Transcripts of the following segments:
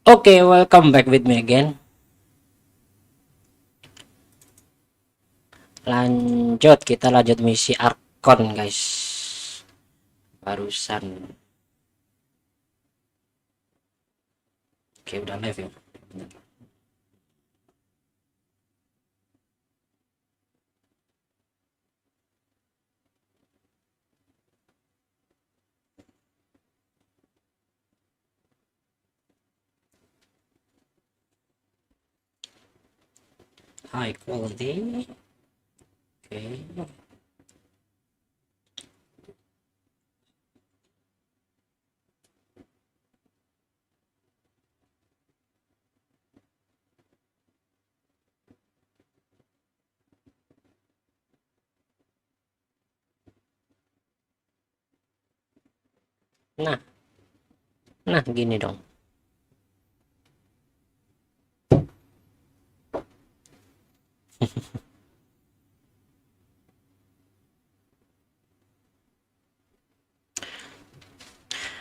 Oke, welcome back with me again. Kita lanjut misi Arkon, guys. Barusan. Oke, udah live ya. High quality. Oke. Nah, gini dong.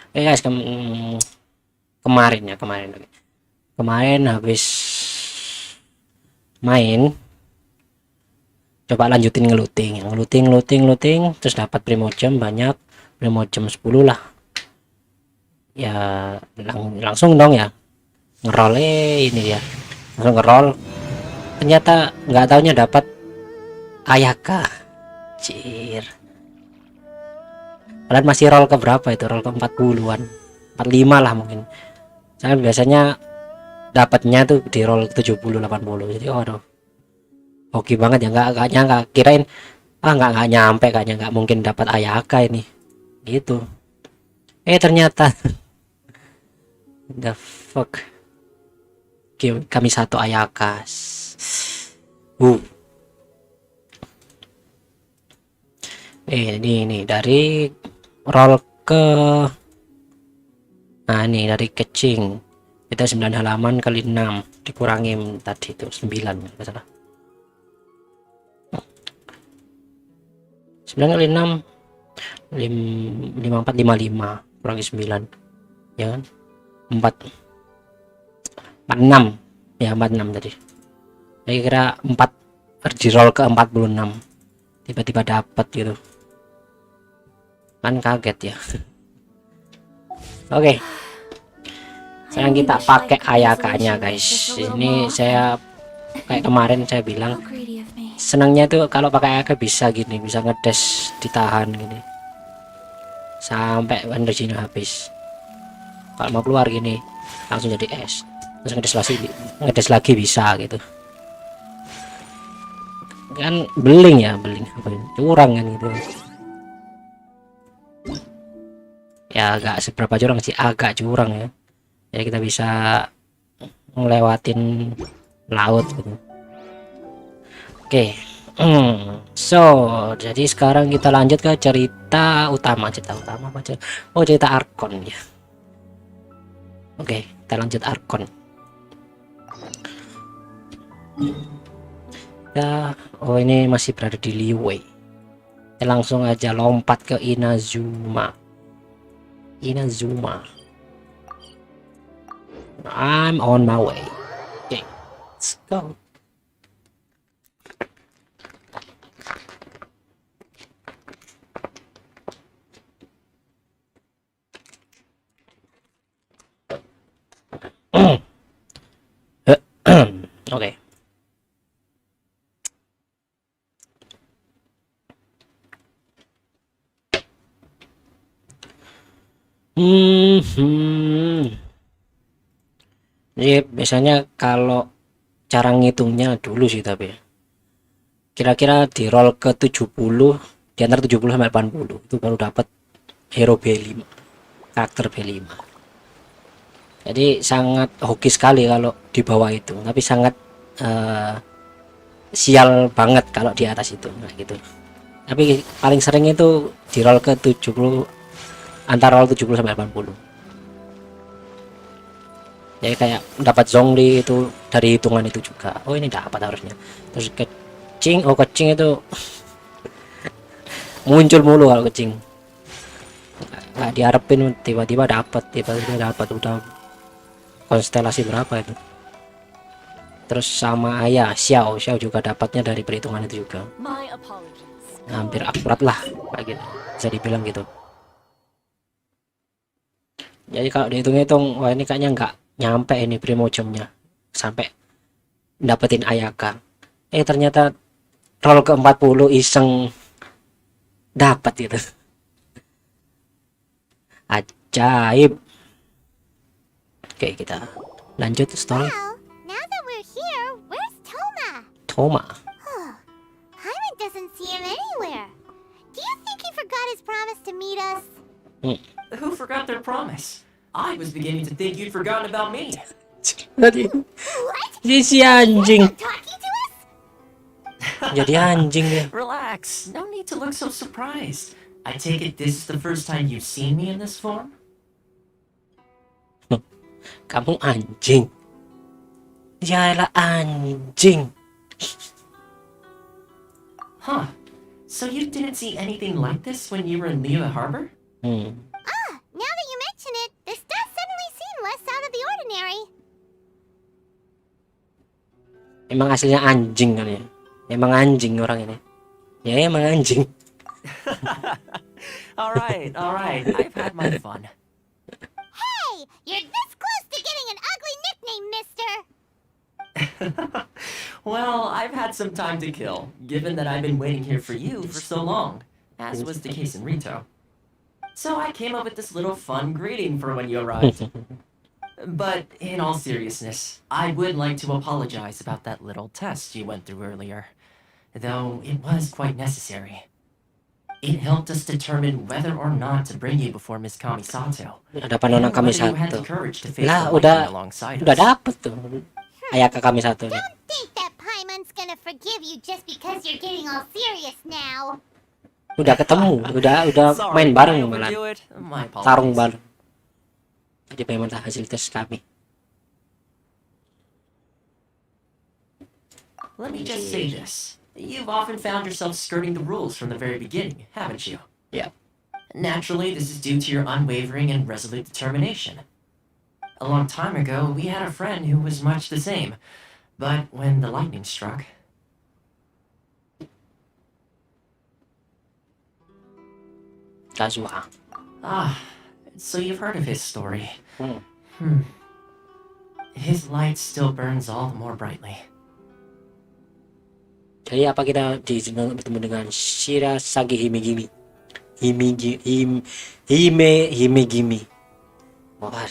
Oke guys, kemarin habis main, coba lanjutin ngeluting, terus dapat primogem banyak, primogem 10 lah. Ya langsung dong ya ngerol, ini dia langsung ngerol. Ternyata nggak taunya dapat ayaka, cir. Padahal masih roll ke berapa itu, roll ke 40-an, 45 lah mungkin. Saya biasanya dapatnya tuh di roll 70 80. Jadi aduh, hoki banget ya, nggak nyangka, kirain nggak nyampe, kayaknya nggak mungkin dapat ayaka ini gitu. Ternyata the fuck, kami satu ayakas. Ini dari roll ke ini dari kecing kita 9 halaman kali 6 dikurangin tadi itu 9 nggak salah. 9 kali 6 54 55 kurangi 9 ya kan, 46 ya, 46 tadi. Saya kira 4 di roll ke 46 tiba-tiba dapat gitu kan, kaget ya. Oke, sekarang kita pakai ayakanya guys. Ini saya kayak kemarin saya bilang, senangnya tuh kalau pakai ayaka bisa gini, bisa ngedes ditahan gini sampai energinya habis. Kalau mau keluar gini langsung jadi es, terus ngedes lagi bisa gitu kan. Beling apa ini? Curang kan gitu ya, agak seberapa curang sih, agak curang ya. Jadi kita bisa ngelewatin laut gitu. Oke. So jadi sekarang kita lanjut ke cerita utama apa cerita Arkon ya. Oke, kita lanjut Arkon ya. Ini masih berada di Liwei. Kita langsung aja lompat ke Inazuma. I'm on my way. Okay, let's go. Oke. Jadi biasanya kalau cara ngitungnya dulu sih, tapi kira-kira di roll ke 70, di antara 70 sampai 80 itu baru dapat hero B5, karakter B5. Jadi sangat hoki sekali kalau di bawah itu, tapi sangat sial banget kalau di atas itu, nah gitu. Tapi paling sering itu di roll ke 70, antara roll 70 sampai 80. Jadi kayak dapat zongli itu dari hitungan itu juga. Oh, ini dapat harusnya. Terus kecing itu muncul mulu kalau kecing, nggak diharapin tiba-tiba dapat udah konstelasi berapa itu. Terus sama ayah Xiao juga dapatnya dari perhitungan itu juga. Hampir akurat lah kayak gitu, bisa dibilang gitu. Jadi kalau dihitung-hitung, wah ini kayaknya nggak nyampe ini primojumnya sampai dapetin Ayaka. Ternyata roll ke 40 iseng dapat gitu. Ajaib. Oke, kita lanjut story. Now that we're here, where's Toma? Toma. Hyman doesn't see him anywhere. Do you think he forgot his promise to meet us? Who forgot their promise? I was beginning to think you'd forgotten about me. Tadi What? si anjing. Not talking to us? Jadi anjing ya. Relax. No need to look so surprised. I take it this is the first time you've seen me in this form? Kamu anjing. Yalah anjing. Huh. So you didn't see anything like this when you were in Liyue Harbor? Now that you mention it, this does suddenly seem less out of the ordinary. Emang aslinya anjing kan ya. Emang anjing orang ini. Ya emang anjing. All right. I've had my fun. Hey, you're this close to getting an ugly nickname, mister. Well, I've had some time to kill, given that I've been waiting here for you for so long, as was the case in Rito. So I came up with this little fun greeting for when you arrived. But in all seriousness, I would like to apologize about that little test you went through earlier, though it was quite necessary. It helped us determine whether or not to bring you before Miss Kamisato. Ada panona and whether you had Kamisato. the courage to face Lah the lightning udah alongside us. dapet tuh. Ayaka Kamisato nih. Don't think that Paimon's gonna forgive you just because you're getting all serious now. Udah ketemu, udah Sorry, main did bareng I malah. overdo it? My Tarung apologies. bareng. Jadi memang hasil tes kami. Let me just say this. You've often found yourself skirting the rules from the very beginning, haven't you? Ya. Naturally, this is due to your unwavering and resolute determination. A long time ago, we had a friend who was much the same. But when the lightning struck... Kazuha. So you've heard of his story. Hmm. His light still burns all the more brightly. Jadi apa kita bertemu dengan Shirasagi Himegimi? Himegimi. Wah.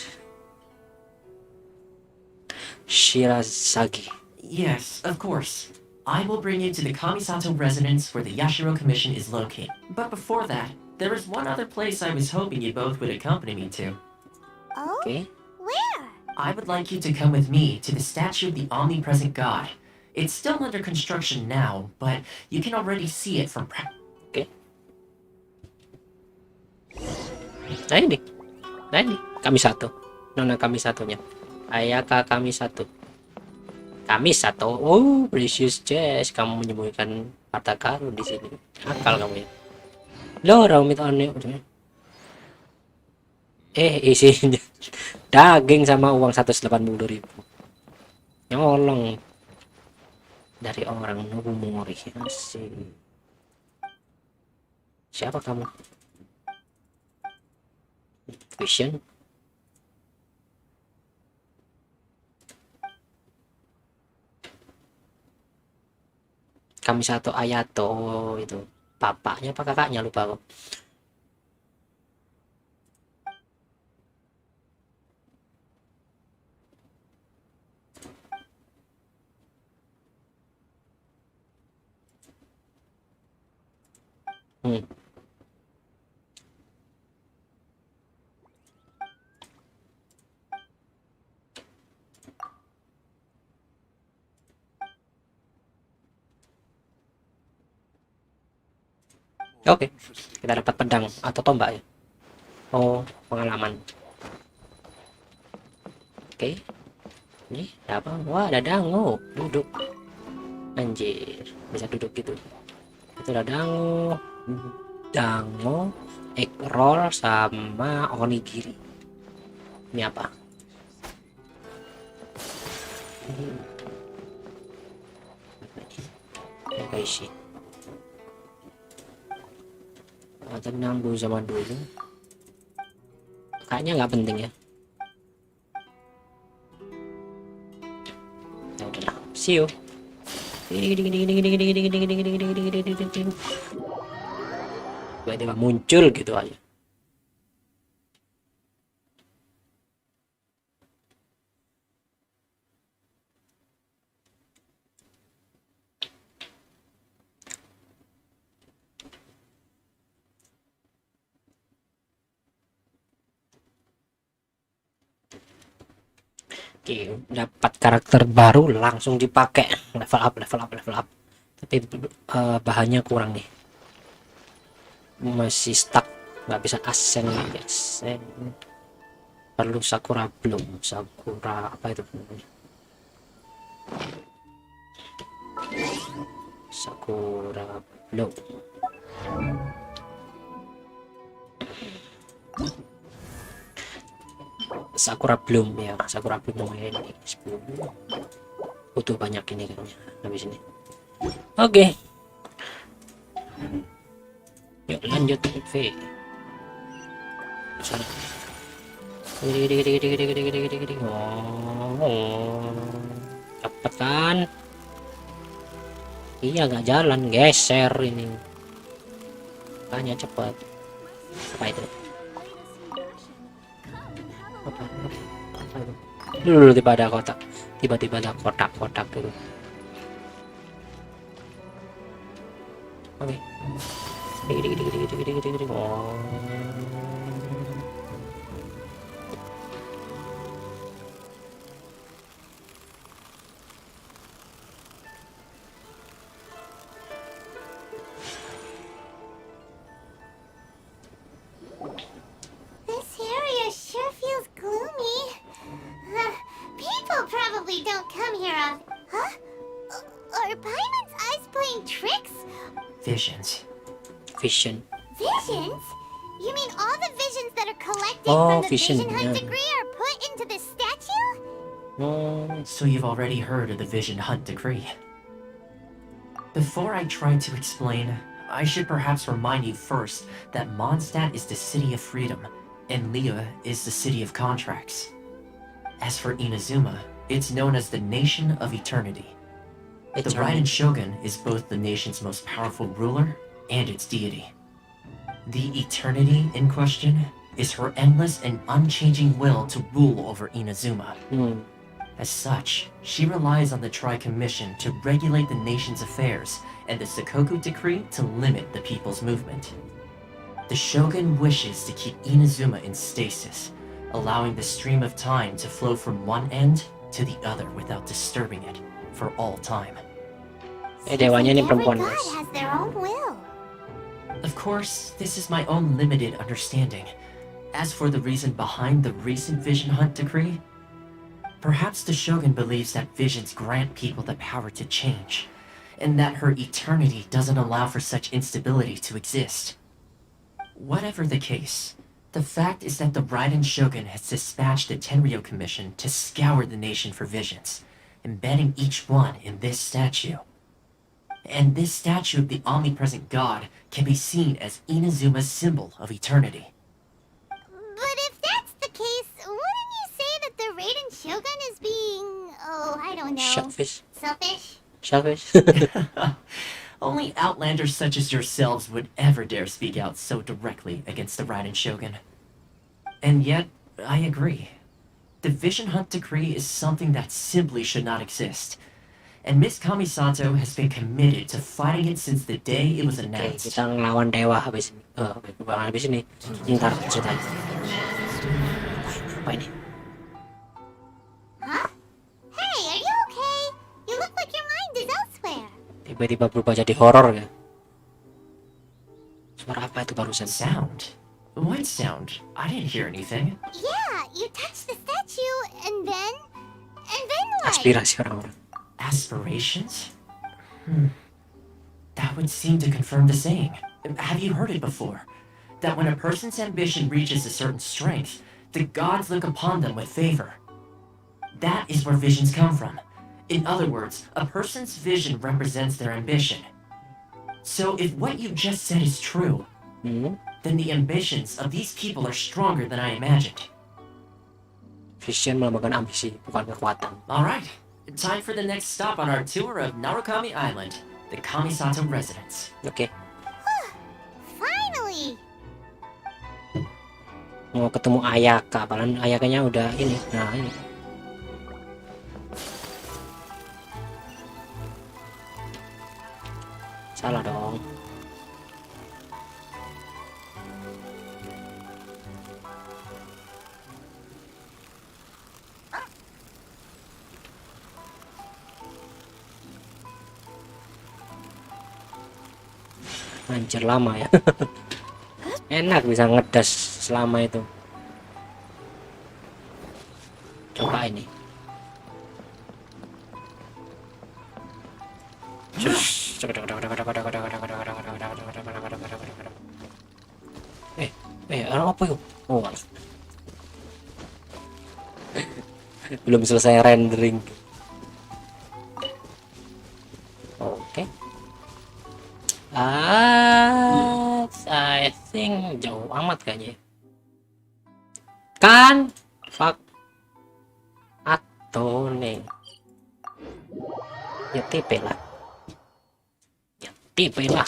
Shirasagi. Yes, of course. I will bring you to the Kamisato residence where the Yashiro Commission is located. But before that, there is one other place I was hoping you both would accompany me to. Oh? Oke. Where? I would like you to come with me to the statue of the omnipresent god. It's still under construction now, but you can already see it from Oke. Nah ini Kamisato. Nona Kamisatonya. Ayaka Kamisato. Kamisato. Oh, precious chest. Kamu menyembunyikan harta karun di sini. Akal kamu ya. Lo ramit aneh. Isinya daging sama uang 180.000. Nyolong dari orang Nobumori. Asik. Siapa kamu? Vision. Kamisato Ayato itu bapaknya apa kakaknya lupa kok. Oke, kita dapat pedang atau tombak ya. Oh, pengalaman. Oke. Ini apa? Wah, ada dango. Duduk. Anjir, bisa duduk gitu. Itu ada dango, egg roll sama onigiri. Ini apa? Guys sih. Tenang dulu zaman dulu. Kayaknya nggak penting ya. Ya udahlah. See you. Tiba-tiba muncul gitu aja. Oke, dapat karakter baru langsung dipakai, level up. Tapi bahannya kurang nih, masih stuck, nggak bisa ascend guys. Perlu sakura bloom, sakura apa itu namanya? Sakura bloom. Sakura bloom ya, sakura bloom ini 10. Butuh banyak ini kayaknya habis ini. Oke. Yuk lanjut V. Sana. Cepet kan? Iya nggak jalan, geser ini. Tanya cepet. Apa itu? Apa itu? Dulu tiba ada kotak, tiba-tiba ada kotak-kotak dulu. Oke. Oh. This area sure feels gloomy. People probably don't come here often. Huh? Are Paimon's eyes playing tricks? Visions. Vision. Visions? You mean all the visions that are collected Oh, from the vision, Vision Hunt yeah. degree are put into this statue? So you've already heard of the Vision Hunt Decree. Before I try to explain, I should perhaps remind you first that Mondstadt is the city of freedom, and Liyue is the city of contracts. As for Inazuma, it's known as the Nation of Eternity. The Raiden Shogun is both the nation's most powerful ruler and its deity. The Eternity in question is her endless and unchanging will to rule over Inazuma. As such, she relies on the Tri-Commission to regulate the nation's affairs and the Sakoku Decree to limit the people's movement. The Shogun wishes to keep Inazuma in stasis, allowing the stream of time to flow from one end to the other without disturbing it for all time. Dewanya ini Every perempuan god guys. has their own will. Of course, this is my own limited understanding. As for the reason behind the recent Vision Hunt Decree, perhaps the Shogun believes that visions grant people the power to change, and that her eternity doesn't allow for such instability to exist. Whatever the case, the fact is that the Raiden Shogun has dispatched the Tenryo Commission to scour the nation for visions, embedding each one in this statue. And this statue of the omnipresent god can be seen as Inazuma's symbol of eternity. But if that's the case, wouldn't you say that the Raiden Shogun is being, I don't know, Shellfish. selfish? Shellfish. Only outlanders such as yourselves would ever dare speak out so directly against the Raiden Shogun. And yet, I agree. The Vision Hunt Decree is something that simply should not exist. And Miss Kamisato has been committed to fighting it since the day it was Oke, announced. kita ngelawan dewa habis ini. Habis ini. Ntar ceritanya. Apa ini? Huh? Hey, are you okay? You look like your mind is elsewhere. Tiba-tiba berubah jadi horor ya. Suara apa itu barusan? Sound? What sound? I didn't hear anything. Yeah, you touched the statue, and then what? Aspirasi orang-orang. Aspirations? That would seem to confirm the saying. Have you heard it before? That when a person's ambition reaches a certain strength, the gods look upon them with favor. That is where visions come from. In other words, a person's vision represents their ambition. So if what you just said is true, then the ambitions of these people are stronger than I imagined. Vision melambangkan ambisi, bukan kekuatan. Alright, time for the next stop on our tour of Narukami Island, the Kamisato residence. Oke, Finally! mau ketemu Ayaka, padahal Ayakanya udah ini. Nah, ini. Salah dong. Anjir lama ya. Enak bisa ngedas selama itu. Coba ini. Apa yuk? Oh, belum selesai rendering. Oke. I think jauh amat kayaknya. Kan? Fuck. Atau nih. Ya tipe lah. Ya tipe lah.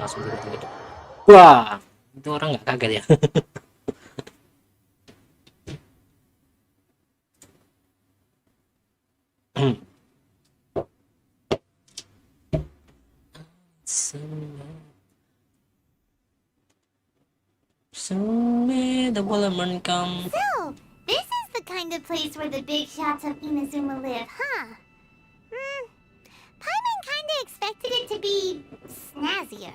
Langsung gitu. Wah, itu orang nggak kaget ya. The Wellerman come. So, this is the kind of place where the big shots of Inazuma live, huh? Paimon kinda expected it to be snazzier.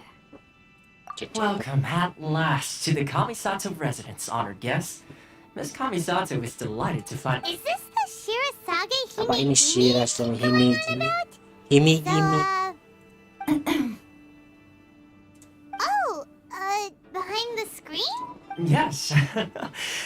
Welcome at last to the Kamisato residence, honored guests. Miss Kamisato is delighted to find. Is this the Shirasage Apa ini Hime Shirasage Hime? Hime. Behind the screen? Yes.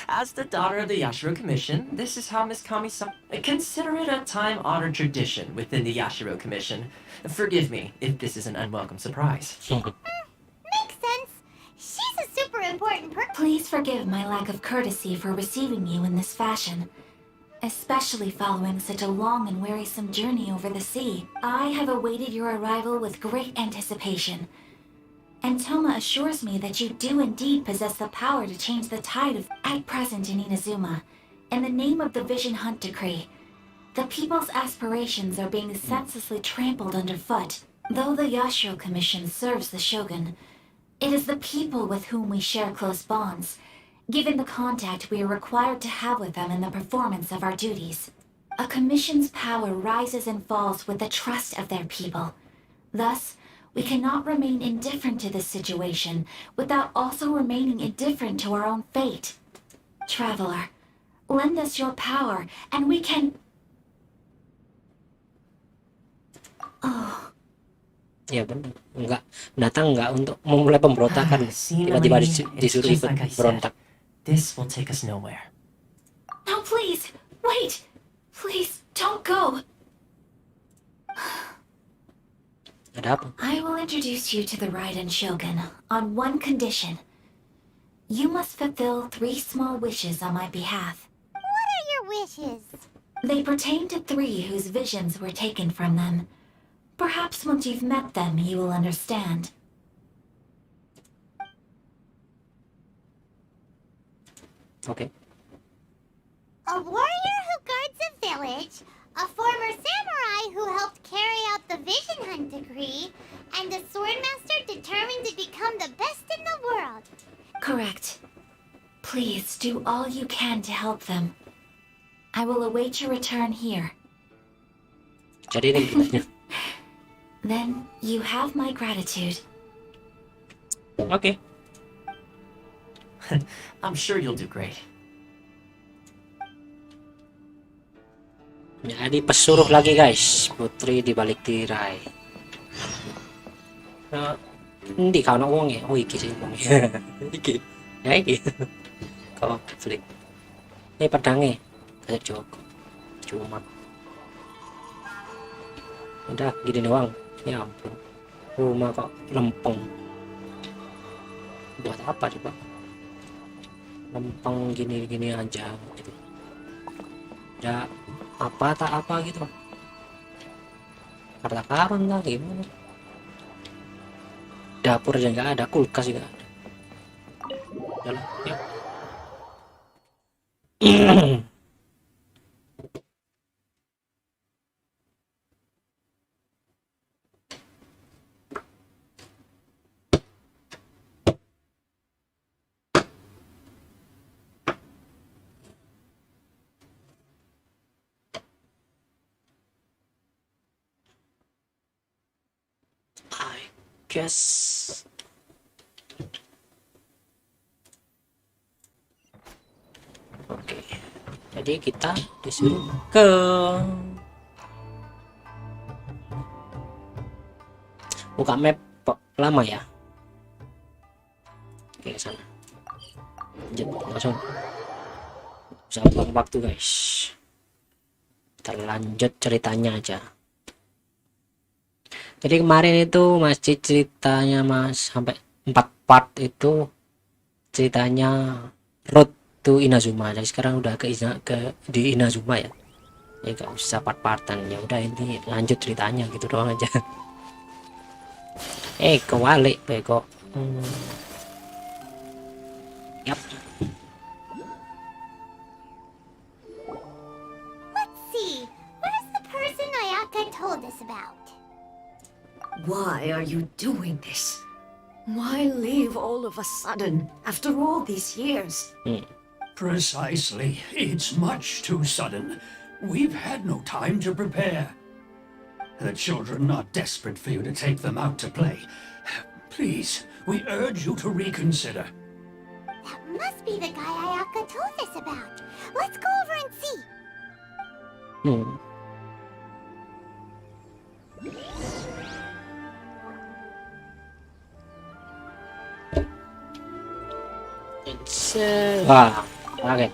As the daughter of the Yashiro Commission, this is how Miss Kamisato... Consider it a time-honored tradition within the Yashiro Commission. Forgive me if this is an unwelcome surprise. Makes sense. She's a super important person. Please forgive my lack of courtesy for receiving you in this fashion, especially following such a long and wearisome journey over the sea. I have awaited your arrival with great anticipation, and Toma assures me that you do indeed possess the power to change the tide of at present in Inazuma. In the name of the Vision Hunt Decree, the people's aspirations are being senselessly trampled underfoot. Though the Yashiro Commission serves the Shogun, it is the people with whom we share close bonds, given the contact we are required to have with them in the performance of our duties. A commission's power rises and falls with the trust of their people. Thus, we cannot remain indifferent to this situation without also remaining indifferent to our own fate. Traveler, lend us your power and we can... Oh... Ya benar, datang nggak untuk memulai pemberontakan, tiba-tiba disuruh ikut berontak. This will take us nowhere. No, please, wait! Please, don't go! Ada apa? I will introduce you to the Raiden Shogun on one condition. You must fulfill 3 small wishes on my behalf. What are your wishes? They pertain to 3 whose visions were taken from them. Perhaps once you've met them, you will understand. Okay. A warrior who guards a village, a former samurai who helped carry out the Vision Hunt Decree, and a swordmaster determined to become the best in the world. Correct. Please do all you can to help them. I will await your return here. Jadi ini gimana? Then you have my gratitude. Oke. I'm sure you'll do great. Jadi pesuruh lagi guys, putri di balik tirai. Nah, ndi kau nak wong ya? Oh iki sih wong. Iki. Ya iki. Konflik. Ini pedangnya. Kayak Joko. Cuma. Udah gini doang. Ya ampun. Rumah kok lempeng. Buat apa coba? Lempeng gini-gini aja gitu. Ya apa tak apa gitu. Harta karun lah gimana? Dapur aja nggak ada, kulkas juga ada. Jalan, yuk. I guess. Oke, jadi kita disuruh ke buka map lama ya. Oke, ke sana. Lanjut langsung. Bisa buang waktu guys. Kita lanjut ceritanya aja. Jadi kemarin itu masih ceritanya mas sampai 4 part itu ceritanya road to Inazuma. Jadi sekarang udah di Inazuma ya. Ya gak usah part-partan, ya udah ini lanjut ceritanya gitu doang aja. Kewalik beko. Yap. Let's see. Where's the person Ayaka told us about? Why are you doing this? Why leave all of a sudden after all these years? Precisely. It's much too sudden. We've had no time to prepare. The children are desperate for you to take them out to play. Please, we urge you to reconsider. That must be the guy Ayaka told us about. Let's go over and see. Wah, oke.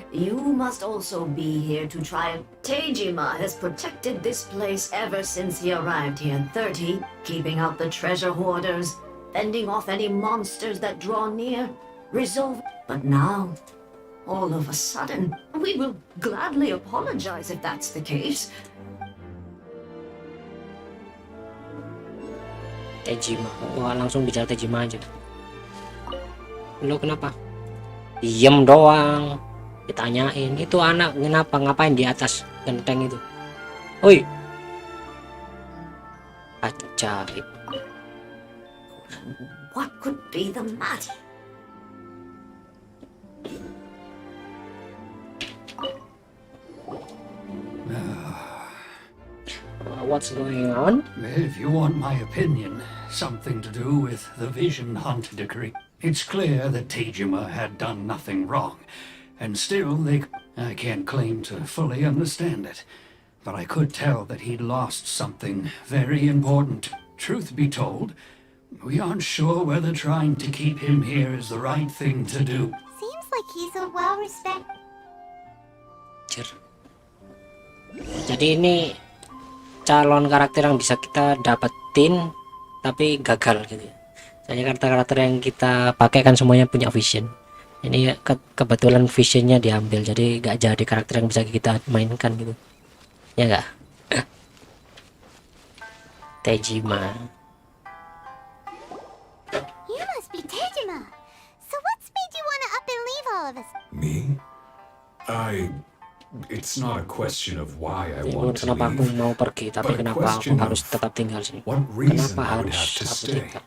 You must also be here to try. Tejima has protected this place ever since he arrived here in 30, keeping out the treasure hoarders, fending off any monsters that draw near, But now, all of a sudden, we will gladly apologize if that's the case. Tejima. Wah, langsung bicara Tejima aja. Lo kenapa? Diem doang. Ditanyain, itu anak kenapa ngapain di atas genteng itu? Oi. Ajaib. What could be the matter? What's going on? If you want my opinion, something to do with the Vision Hunt decree. It's clear that Tejima had done nothing wrong, and still I can't claim to fully understand it. But I could tell that he'd lost something very important. Truth be told, we aren't sure whether trying to keep him here is the right thing to do. Seems like he's a well-respected... Jadi ini calon karakter yang bisa kita dapetin tapi gagal gitu ya. Soalnya karakter-karakter yang kita pakai kan semuanya punya vision. Ini kebetulan visionnya diambil, jadi gak jadi karakter yang bisa kita mainkan gitu. Ya enggak? Tejima. You must be Tejima. So what's made you want to up and leave all of us? Me? It's not a question of why I Ini want to kenapa aku leave. mau pergi, tapi but a kenapa aku question harus of tetap tinggal sini? What reason Kenapa I would harus have to aku stay? tinggal?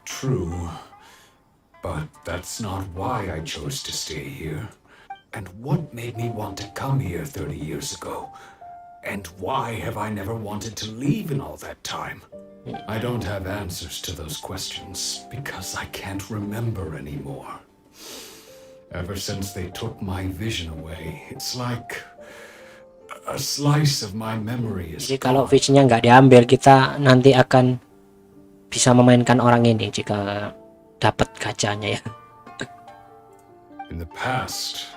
True, but that's not why I chose to stay here. And what made me want to come here 30 years ago? And why have I never wanted to leave in all that time? I don't have answers to those questions because I can't remember anymore. Ever since they took my vision away, it's like a slice of my memory is Jadi kalau gone. visionnya nggak diambil, kita nanti akan bisa memainkan orang ini jika dapat gachanya ya. In the past,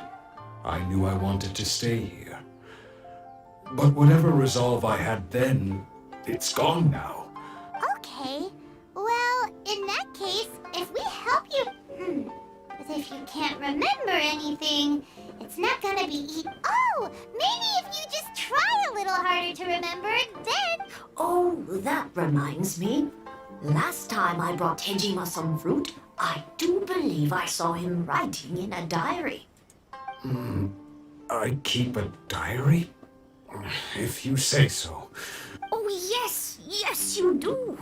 I knew I wanted to stay here. But whatever resolve I had then, it's gone now. Okay. Well, in that case, if we help you... But if you can't remember anything, it's not gonna be Oh! Maybe if you just try a little harder to remember, then... Oh, that reminds me. Last time I brought Tejima some fruit, I do believe I saw him writing in a diary. I keep a diary? If you say so. Oh, yes, you do.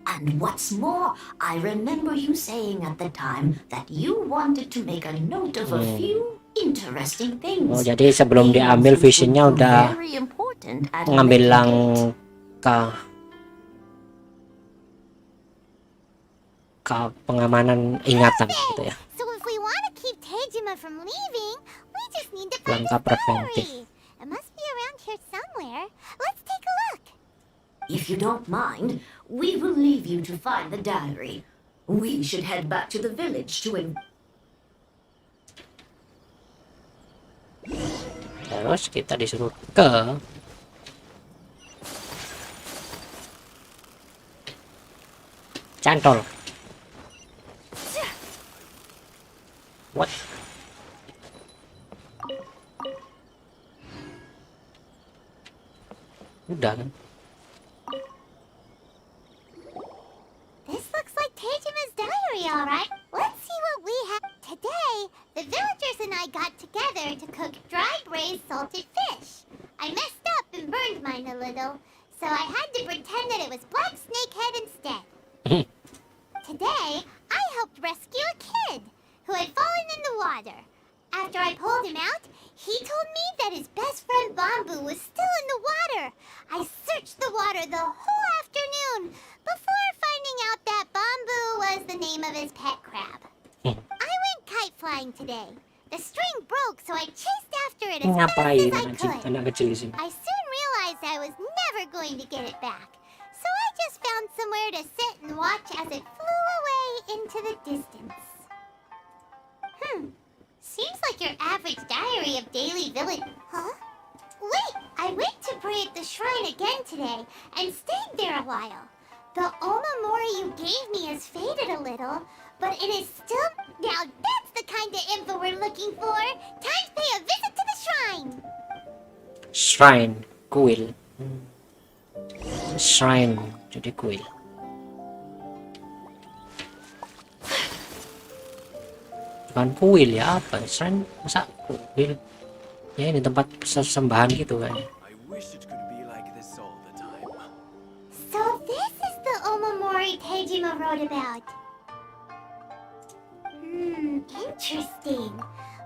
And what's more, I remember you saying at the time that you wanted to make a note of a few interesting things. Oh, jadi sebelum diambil visionnya udah Very important at a ngambil later date. langkah ke pengamanan ingatan gitu ya. So if we want to keep Tejima from leaving, we just need to find Langkah his preventif. diary. It must be around here somewhere. Let's take a look. If you don't mind, we will leave you to find the diary. We should head back to the village to Terus kita disuruh ke Cantol. What? Udah kan? This looks like Tejima's diary, all right. Let's see what we have. Today, the villagers and I got together to cook dry braised salted fish. I messed up and burned mine a little, so I had to pretend that it was black snakehead instead. Today, I helped rescue a kid who had fallen in the water. After I pulled him out, he told me that his best friend Bamboo was still in the water. I searched the water the whole afternoon before finding out that Bamboo was the name of his pet crab. I went kite flying today. The string broke, so I chased after it as fast Ngapain as I anjing could. anak kecil di sini? I soon realized I was never going to get it back. So I just found somewhere to sit and watch as it flew away into the distance. Seems like your average diary of daily village... Huh? Wait, I went to pray at the shrine again today and stayed there a while. The omamori you gave me has faded a little, but it is still... Now that's the kind of info we're looking for. Time to pay a visit to the shrine. Shrine, kuil. Shrine, jadi kuil. Bukan kuil ya, apa? Shrine, masa kuil? Ya ini tempat sesembahan gitu kayaknya. I wish it could be like this all the time. So this is the omamori Tejima wrote about. Interesting.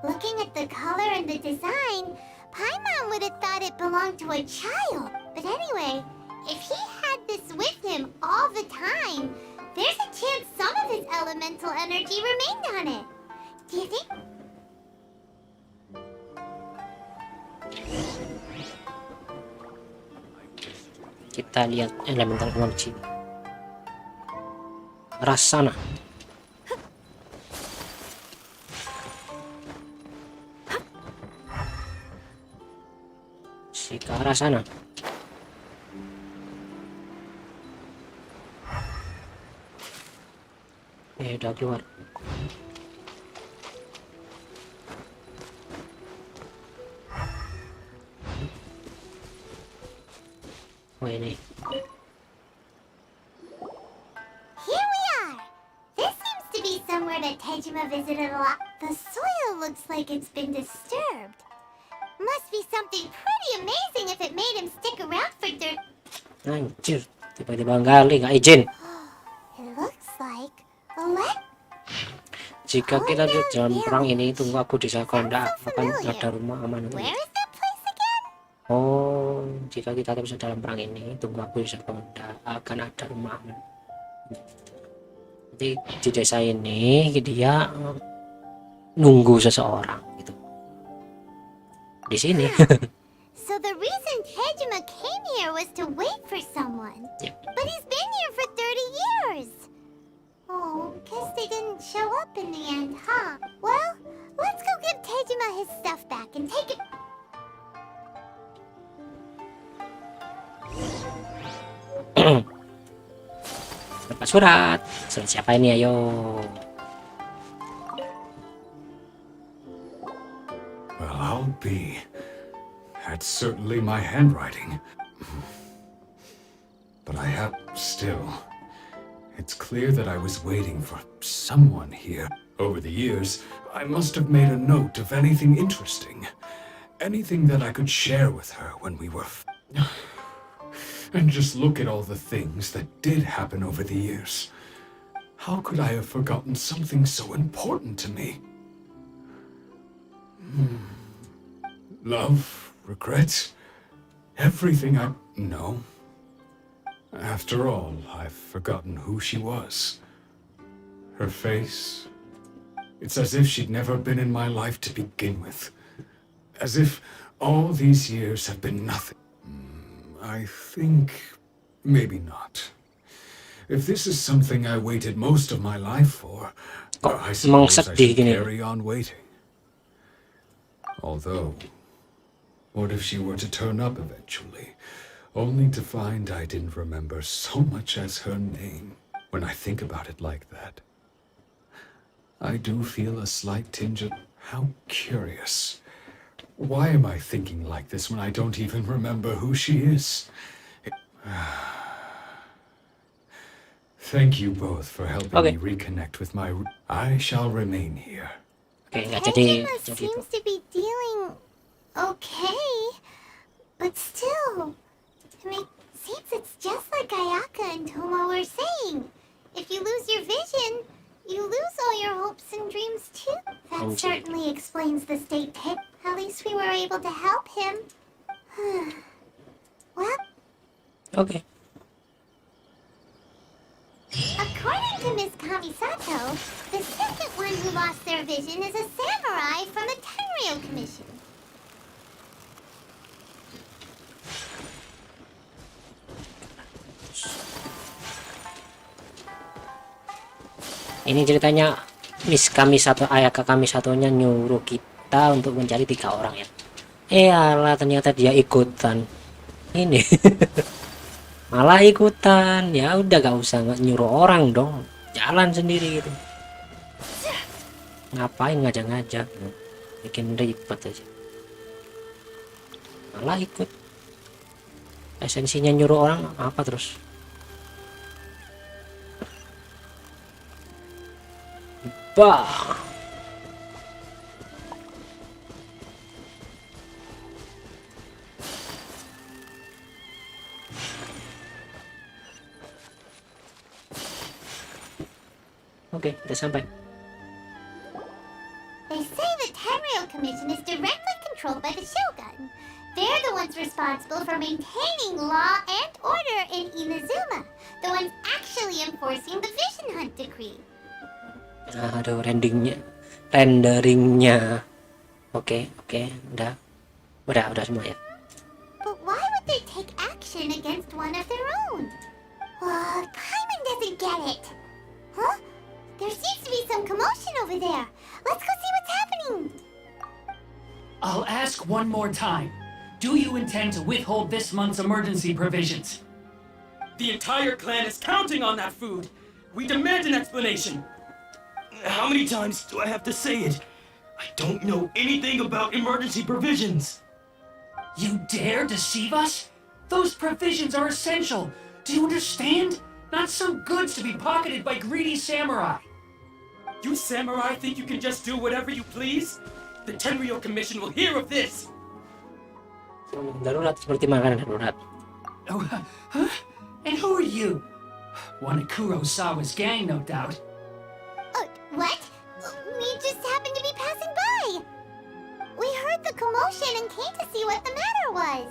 Looking at the color and the design, Paimon would have thought it belonged to a child. But anyway, if he had this with him all the time, there's a chance some of his elemental energy remained on it. Do you think? Kita lihat elemental energy. Rasana. Si ke arah sana. Udah keluar. Oh ini. Here we are! This seems to be somewhere that Tejima visited a lot. The soil looks like it's been disturbed. Must be something pretty amazing if it made him stick around for Anjir, tiba-tiba gali nggak izin. It looks like a let. Jika kita dalam perang ini, tunggu aku di Sakonda akan ada rumah aman untuk Where is that place again? Oh, jika kita terus dalam perang ini, tunggu aku di Sekonda, akan ada rumahmu. Jadi di desa ini dia nunggu seseorang gitu. Di sini. So the reason Tejima came here was to wait for someone. Yep. But he's been here for 30 years. Oh, guess they didn't show up in the end, huh? Well, let's go give Tejima his stuff back and take it. Dapat surat. Surat siapa ini, ayo? Well, I'll be. That's certainly my handwriting. But I have still. It's clear that I was waiting for someone here. Over the years, I must have made a note of anything interesting. Anything that I could share with her when we were... And just look at all the things that did happen over the years. How could I have forgotten something so important to me? Love, regrets, everything I know. After all, I've forgotten who she was. Her face. It's as if she'd never been in my life to begin with. As if all these years have been nothing. I think maybe not. If this is something I waited most of my life for, I suppose I should carry on waiting. Although, what if she were to turn up eventually, only to find I didn't remember so much as her name? When I think about it like that, I do feel a slight tinge of how curious. Why am I thinking like this when I don't even remember who she is? Thank you both for helping me reconnect with my... I shall remain here. Tejima seems to be dealing okay, but still, seems it's just like Ayaka and Toma were saying. If you lose your vision, you lose all your hopes and dreams too. That certainly explains the state. At least we were able to help him. Well, Okay. according to Miss Kamisato, the second one who lost their vision is a samurai from the Tenryo Commission. Ini ceritanya Miss Kamisato, Ayaka Kamisatonya nyuruh kita untuk mencari 3 orang ya. Alah, ternyata dia ikutan. Ini. Malah ikutan. Ya udah, gak usah nyuruh orang dong. Jalan sendiri gitu. Ngapain ngajak-ngajak? Bikin ribet aja. Malah ikut. Esensinya nyuruh orang apa terus? Bah. Oke, udah sampai. They say the Tenryo Commission is directly controlled by the Shogun. They're the ones responsible for maintaining law and order in Inazuma. The ones actually enforcing the Vision Hunt Decree. Aduh, renderingnya. Oke, udah semua ya. But why would they take action against one of their own? Paimon doesn't get it. Huh? There seems to be some commotion over there. Let's go see what's happening. I'll ask one more time. Do you intend to withhold this month's emergency provisions? The entire clan is counting on that food. We demand an explanation. How many times do I have to say it? I don't know anything about emergency provisions. You dare deceive us? Those provisions are essential. Do you understand? Not some goods to be pocketed by greedy samurai. You samurai think you can just do whatever you please? The Tenryo Commission will hear of this! Darurat, seperti makanan darurat. Oh, huh? And who are you? One of Kurosawa's gang, no doubt. What? We just happened to be passing by. We heard the commotion and came to see what the matter letter was.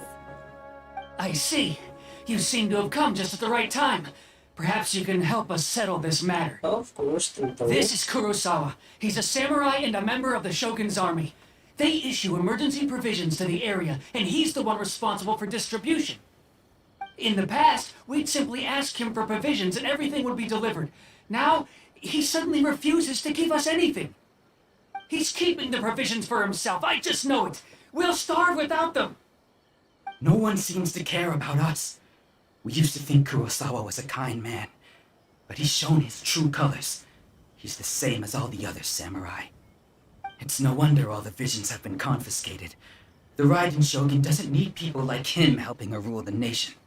I see. You seem to have come just at the right time. Perhaps you can help us settle this matter. Of course, tentu. This is Kurosawa. He's a samurai and a member of the Shogun's army. They issue emergency provisions to the area, and he's the one responsible for distribution. In the past, we'd simply ask him for provisions and everything would be delivered. Now, he suddenly refuses to give us anything. He's keeping the provisions for himself. I just know it. We'll starve without them. No one seems to care about us. We used to think Kurosawa was a kind man, but he's shown his true colors. He's the same as all the other samurai. It's no wonder all the visions have been confiscated. The Raiden Shogun doesn't need people like him helping her rule the nation.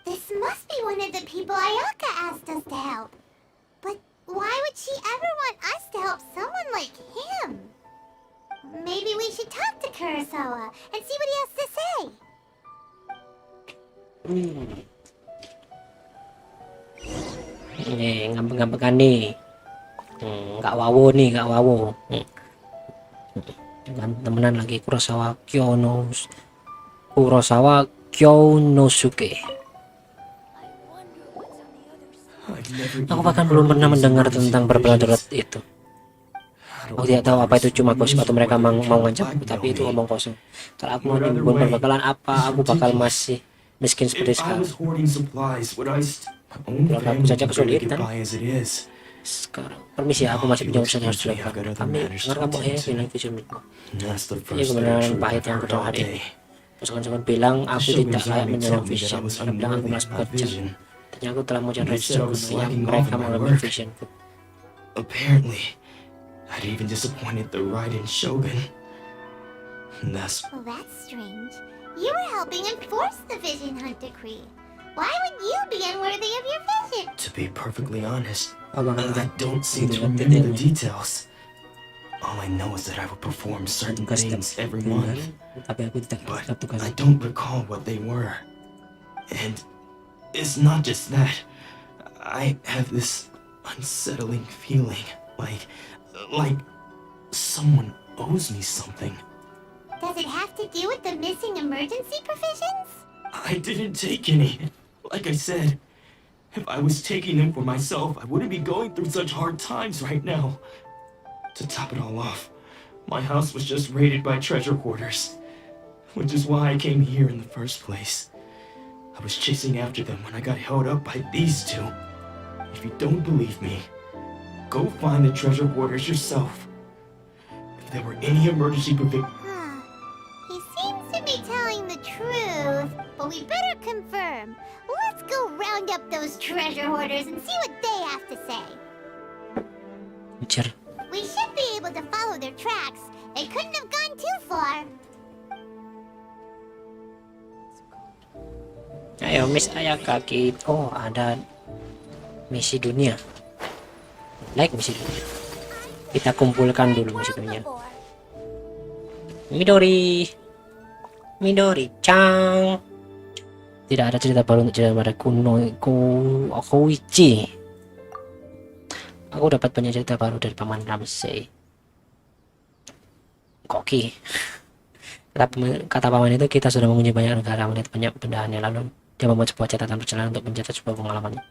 This must be one of the people Ayaka asked us to help. But why would she ever want us to help someone like him? Maybe we should talk to Kurosawa and see what he has to say. Nih, ngambek-ngambekan nih. Nggak wawo nih, nggak wawo. Dengan temenan lagi Kurosawa Kyonosuke. Aku bahkan belum pernah mendengar tentang berpelajaran itu. Aku tidak tahu apa itu cuma gosip atau mereka mau ngancamku, tapi itu omong kosong. Kalau aku mau nyembun berbakalan apa, aku bakal masih miskin seperti sekarang. Kalau aku saja kesulitan. Sekarang, permisi, aku masih punya urusan yang harus dilakukan. Dengar kamu bilang vision itu. Ini kebenaran pahit yang kedua hari. Pasukan-pasukan bilang aku tidak layak menyerang vision. Mereka bilang aku malas bekerja. Ternyata aku telah mengucapkan register gunanya mereka mengambil visionku. Apparently, I'd even disappointed the Raiden Shogun. Well, that's strange. You were helping enforce the Vision Hunt Decree. Why would you be unworthy of your vision? To be perfectly honest, Abang I don't seem to remember the details. All I know is that I would perform certain things every month, tapi aku tidak but tetap tugas. I don't recall what they were. And it's not just that. I have this unsettling feeling, like someone owes me something. Does it have to do with the missing emergency provisions? I didn't take any. Like I said, if I was taking them for myself, I wouldn't be going through such hard times right now. To top it all off, my house was just raided by treasure hoarders, which is why I came here in the first place. I was chasing after them when I got held up by these two. If you don't believe me, go find the treasure hoarders yourself. If there were any emergency provisions, He seems to be telling the truth, but we better confirm. Let's go round up those treasure hoarders and see what they have to say. Anjir. We should be able to follow their tracks. They couldn't have gone too far. Ayo Miss Ayaka, oh ada misi dunia. Like misi dunia. Kita kumpulkan dulu misi dunia. Midori-chan. Tidak ada cerita baru untuk cerita pada Koichi. Aku dapat banyak cerita baru dari Paman Ramsey. Koki. Kata paman itu, kita sudah mengunjungi banyak negara, melihat banyak bendahannya. Lalu dia membuat sebuah catatan perjalanan untuk mencatat sebuah pengalamannya.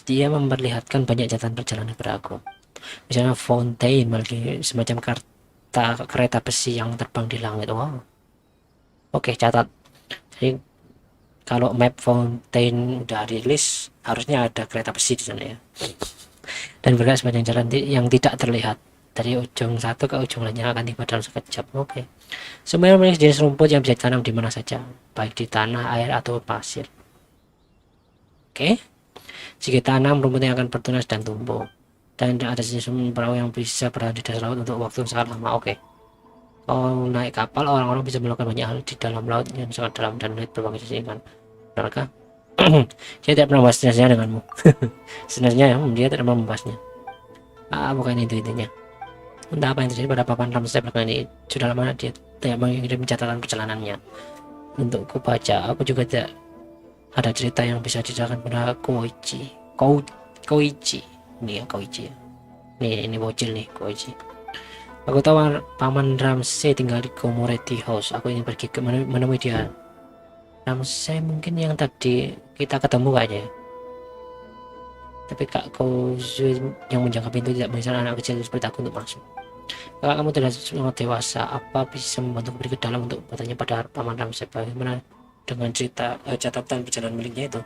Dia memperlihatkan banyak catatan perjalanan kepada aku. Misalnya Fontaine, semacam kereta besi yang terbang di langit. Wow. Oke, catat. Jadi kalau map Fontaine udah rilis, harusnya ada kereta besi di sana ya. Dan bergerak sepanjang jalan yang tidak terlihat. Dari ujung satu ke ujung lainnya akan tiba dalam sekejap. Oke. Semuanya memiliki jenis rumput yang bisa ditanam di mana saja, baik di tanah, air, atau pasir. Oke. Jika tanam, rumputnya akan bertunas dan tumbuh. Dan ada jenis perahu yang bisa berada di dasar laut untuk waktu yang sangat lama. Oke. Kalau naik kapal, orang-orang bisa melakukan banyak hal di dalam laut yang sangat dalam dan melihat berbagai jenis ikan. Benarkah? Saya tidak pernah membahas jenisnya denganmu. Sebenarnya dia tidak pernah membahasnya. Bukan itu intinya. Entah apa yang terjadi pada papan Ramsey belakangan ini. Sudah lama dia tidak mengirim catatan perjalanannya untuk ku baca. Aku juga tidak ada cerita yang bisa diceritakan pada Koichi. Koichi. Ini ya Koichi. Ini bocil nih Koichi. Aku tahu Paman Ramsey tinggal di Community House. Aku ingin pergi ke menemui dia. Ramsey mungkin yang tadi kita ketemu kayaknya. Tapi Kak Kozu yang menjaga pintu tidak mengizinkan anak kecil seperti aku untuk masuk. Kakak, kamu sudah sangat dewasa. Apa bisa membantu pergi ke dalam untuk bertanya pada Paman Ramsey bagaimana dengan cerita catatan perjalanan miliknya itu?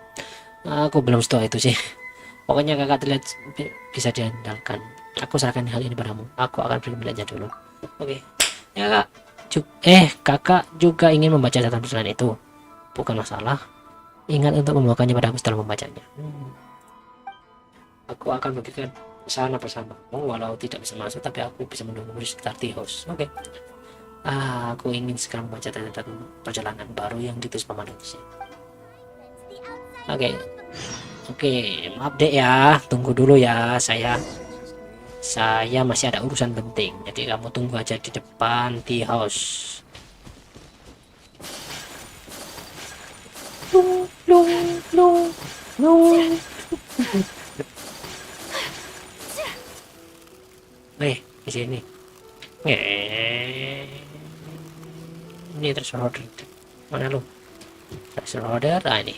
Aku belum setua itu sih. Pokoknya kakak terlihat bisa diandalkan. Aku serahkan hal ini padamu. Aku akan pergi melihatnya dulu. Oke. Ya kak. Kakak juga ingin membaca catatan perjalanan itu. Bukan masalah. Ingat untuk membawakannya padaku setelah membacanya. Aku akan pergi ke sana bersamamu. Walau tidak bisa masuk, tapi aku bisa menunggu di sekitar tea house. Oke. Aku ingin segera membaca catatan perjalanan baru yang ditulis Paman Ramsey. Oke, maaf dek ya, tunggu dulu ya, saya masih ada urusan penting, jadi kamu tunggu aja di depan tea house. Di sini. Ini treasure order. Mana lu? Treasure order, ini.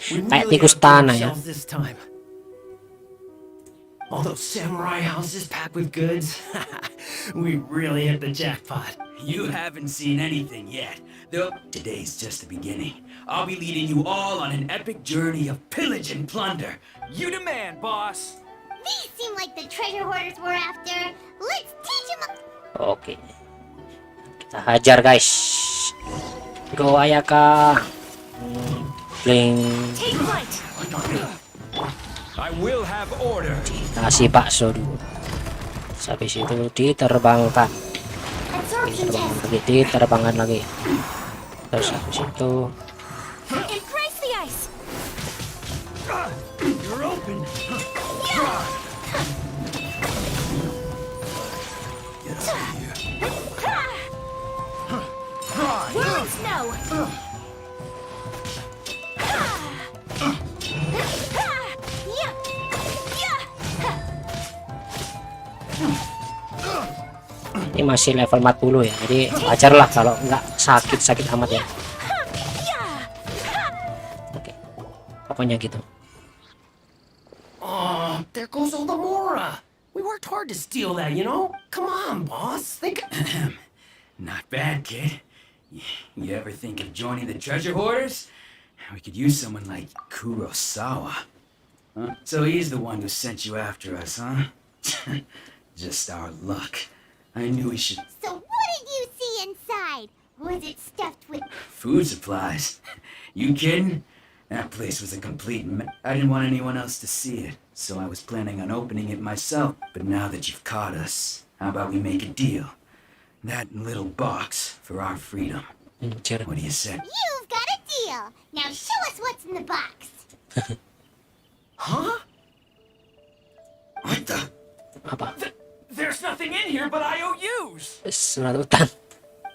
Kayak tikus tanah ya. This time. All those samurai houses packed with goods. We really hit the jackpot. You haven't seen anything yet. Though today's just the beginning. I'll be leading you all on an epic journey of pillage and plunder. You demand, boss. These seem like the treasure hoarders we're after. Let's teach them. Oke. Kita hajar guys. Go Ayaka. Bling. Take flight. I will have order. Kasih bakso dulu. Habis itu diterbangkan. Absorption test. Diterbangkan lagi. Terus habis itu Embrace the ice. You're open. Wind and snow. ini masih level 40 ya, jadi wajar lah kalau nggak sakit amat ya. Oke, pokoknya gitu. Oh, there goes Oldamora. We worked hard to steal that, you know? Come on, boss. Think. Not bad, kid. You ever think of joining the treasure hoarders? We could use someone like Kurosawa. Huh? So he's the one who sent you after us, huh? Just our luck. I knew we should. So what did you see inside? Was it stuffed with Food supplies. You kidding? That place was a complete mess. I didn't want anyone else to see it, so I was planning on opening it myself. But now that you've caught us, how about we make a deal? That little box for our freedom. What do you say? You've got a deal. Now show us what's in the box. Huh? What the? Apa? There's nothing in here but IOUs! Surat utang.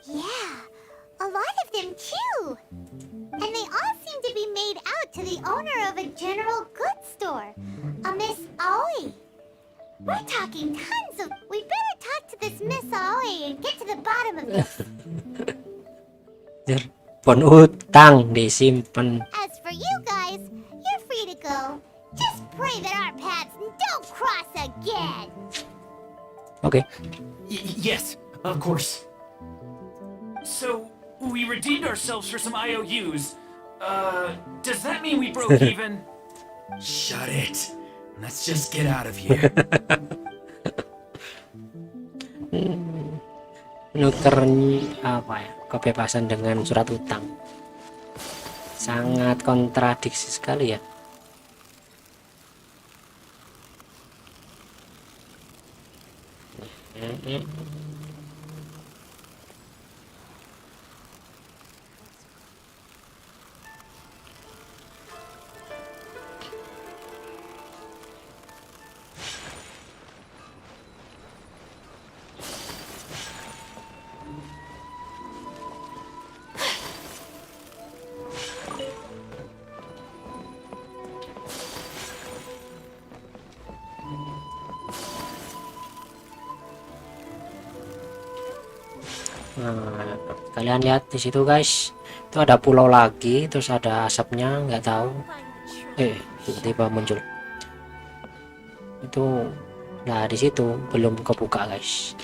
Yeah, a lot of them too. And they all seem to be made out to the owner of a general goods store, a Miss Aoi. We're talking tons of. We better talk to this Miss Aoi and get to the bottom of this. Pon utang disimpan. As for you guys, you're free to go. Just pray that our paths don't cross again. Oke. Yes, of course. So, we redeemed ourselves for some IOUs. Does that mean we broke even? Shut it. Let's just get out of here. Nuker apa ya? Kebebasan dengan surat utang. Sangat kontradiksi sekali ya. Nah, kalian lihat di situ guys, itu ada pulau lagi, terus ada asapnya, nggak tahu. Tiba-tiba muncul. Itu, nah di situ belum kebuka guys.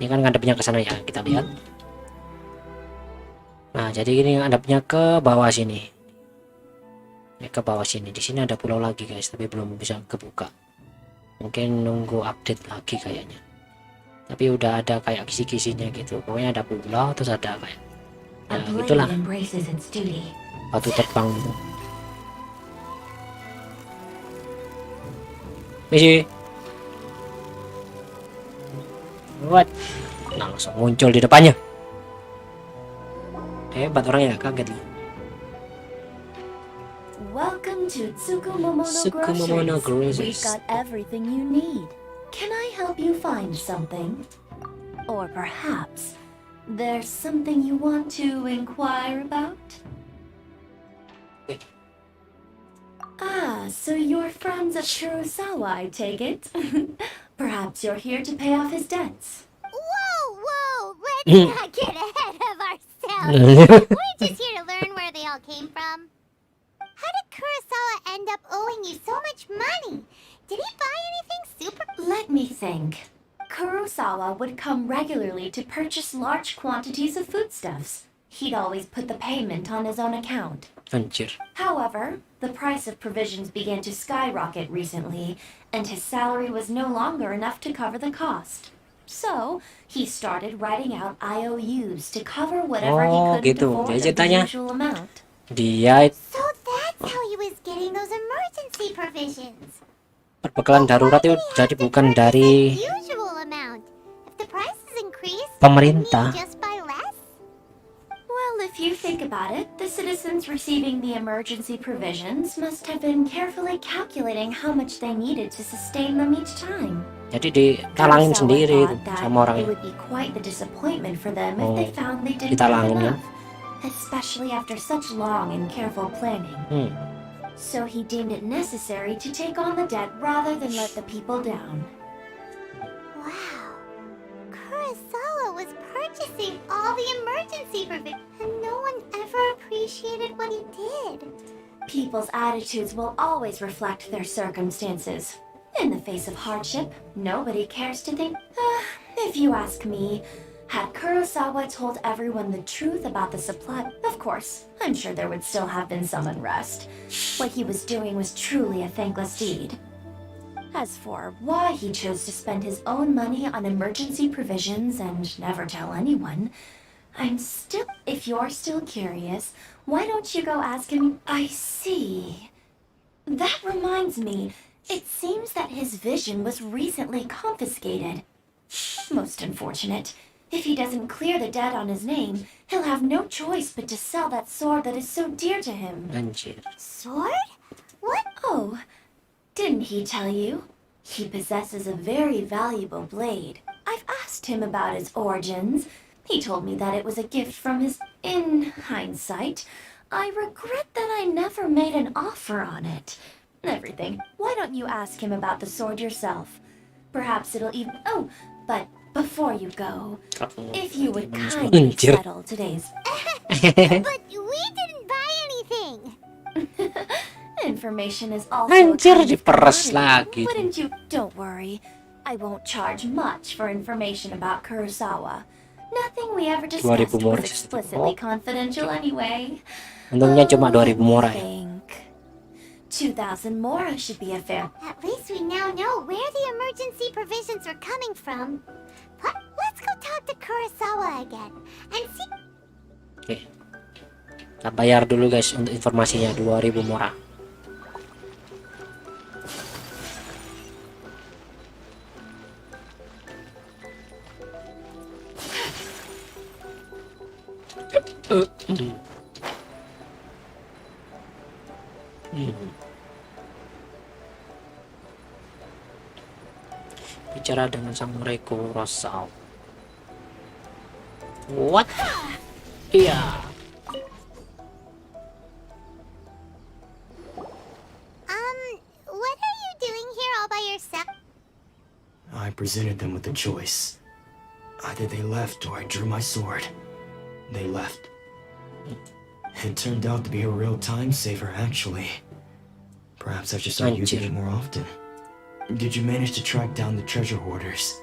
Ini kan ngadepnya ke sana ya, kita lihat. Nah, jadi ini ngadepnya ke bawah sini. Ke bawah sini. Di sini ada pulau lagi guys, tapi belum bisa kebuka. Mungkin nunggu update lagi kayaknya. Tapi udah ada kayak kisi-kisinya gitu. Pokoknya ada pulau, terus ada kayak A blade gitulah, embraces its duty. batu terbang gitu. Misi. What? Nah, langsung muncul di depannya. Hebat orangnya, kaget loh. Welcome to Tsukumomono Tsukumomono Groceries. Groceries. We've got everything you need. Can I help you find something? Or perhaps there's something you want to inquire about? Ah, so you're friends of Kurosawa, I take it. Perhaps you're here to pay off his debts. Whoa, let's not get ahead of ourselves. We're just here to learn where they all came from. How did Kurosawa end up owing you so much money? Did he buy anything super? Let me think. Kurosawa would come regularly to purchase large quantities of foodstuffs. He'd always put the payment on his own account. Anjir. However, the price of provisions began to skyrocket recently, and his salary was no longer enough to cover the cost. So, he started writing out IOUs to cover whatever he Oh, couldn't gitu. afford Jadi of the ceritanya usual amount. dia So that's how he was getting those emergency provisions. perbekalan darurat itu jadi bukan dari Usual amount. If the prices increase, pemerintah. wouldn't he just buy less? Well, if you think about it, the citizens receiving the emergency provisions must have been carefully calculating how much they needed to sustain them each time. Jadi ditalangin Kurosawa sendiri itu thought that sama it orangnya. would be quite the disappointment for them if they Oh, found they didn't ditalangin have ya. enough, especially after such long and careful planning. So he deemed it necessary to take on the debt rather than let the people down. Wow. Kurosawa was purchasing all the emergency provisions, and no one ever appreciated what he did. People's attitudes will always reflect their circumstances. In the face of hardship, nobody cares to think. If you ask me, had Kurosawa told everyone the truth about the supply, of course, I'm sure there would still have been some unrest. What he was doing was truly a thankless deed. As for why he chose to spend his own money on emergency provisions and never tell anyone, if you're still curious, why don't you go ask him? I see. That reminds me, it seems that his vision was recently confiscated. Most unfortunate. If he doesn't clear the debt on his name, he'll have no choice but to sell that sword that is so dear to him. Anjir. Sword? What? Oh, didn't he tell you? He possesses a very valuable blade. I've asked him about its origins. He told me that it was a gift from his... In hindsight, I regret that I never made an offer on it. Everything. Why don't you ask him about the sword yourself? Perhaps it'll even... Oh, but before you go, if you would kindly Anjir. settle today's... But we didn't buy anything. Information is also a Anjir, kind of diperes commodity, lagi. wouldn't you? Don't worry. I won't charge much for information about Kurosawa. Nothing we ever discussed 2000 was more. explicitly confidential anyway. Untungnya cuma Oh, 2000 mora ya. think 2,000 mora should be a fair... At least we now know where the emergency provisions are coming from. But let's go talk to Kurosawa again and see. Oke. Kita bayar dulu guys untuk informasinya 2000 mora. Bicara dengan samurai Kurosawa. What? Iya. What are you doing here all by yourself? I presented them with a choice. Either they left or I drew my sword. They left. It turned out to be a real time saver, actually. Perhaps I should start using it more often. Did you manage to track down the treasure hoarders?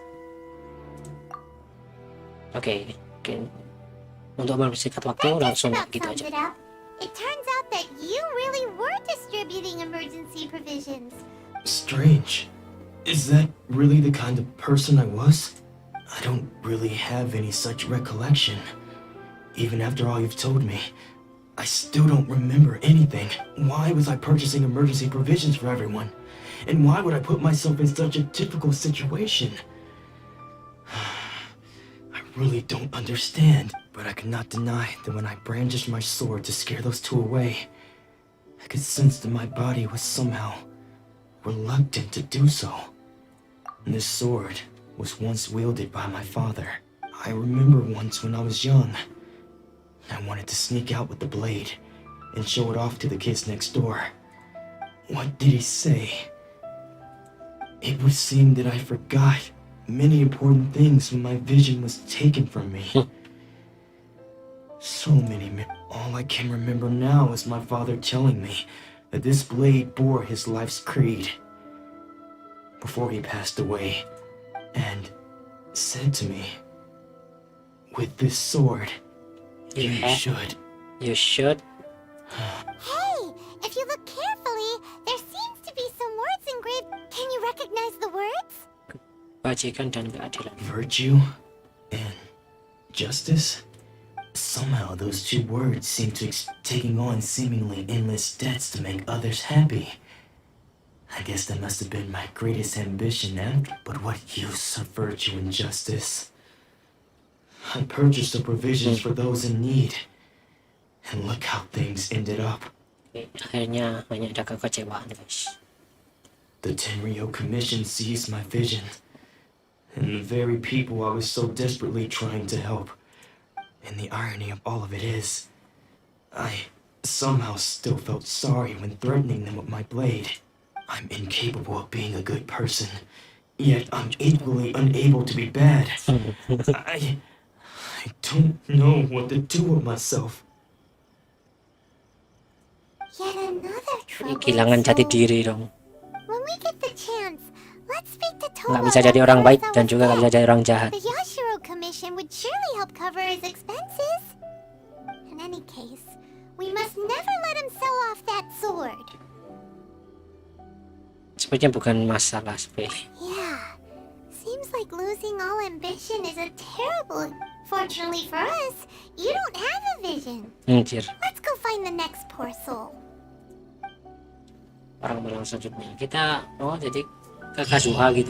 Oke. Untuk mempersingkat waktu That langsung just about gitu sums aja. it up. It turns out that you really were distributing emergency provisions. Strange. Is that really the kind of person I was? I don't really have any such recollection. Even after all you've told me, I still don't remember anything. Why was I purchasing emergency provisions for everyone? And why would I put myself in such a difficult situation? I really don't understand. But I could not deny that when I brandished my sword to scare those two away, I could sense that my body was somehow reluctant to do so. This sword was once wielded by my father. I remember once when I was young, I wanted to sneak out with the blade and show it off to the kids next door. What did he say? It would seem that I forgot many important things when my vision was taken from me. So many. All I can remember now is my father telling me that this blade bore his life's creed before he passed away, and said to me, "With this sword, you should." You should. Hey, if you look carefully, there seems to be some words engraved. Can you recognize the words? Kebajikan dan keadilan. Virtue and justice? Somehow those two words seem to taking on seemingly endless debts to make others happy. I guess that must have been my greatest ambition after. But what use of virtue and justice? I purchased the provisions for those in need. And look how things ended up. Akhirnya hanya ada kekecewaan, guys. The Tenryo Commission seized my vision. And the very people I was so desperately trying to help. And the irony of all of it is, I somehow still felt sorry when threatening them with my blade. I'm incapable of being a good person, yet I'm equally unable to be bad. I don't know what to do with myself. Yet another trouble. Kehilangan jati diri dong. When we get the chance, let's speak to Towa. Nggak bisa jadi orang baik dan juga nggak bisa jadi orang jahat. The Yashiro Commission would surely help cover his expenses. In any case, we must never let him sell off that sword. Sepertinya bukan masalah sepele. Yeah, seems like losing all ambition is a terrible. Fortunately for us, you don't have a vision. Anjir. Let's go find the next poor soul. Orang-orang selanjutnya kita jadi ke Kazuha gitu.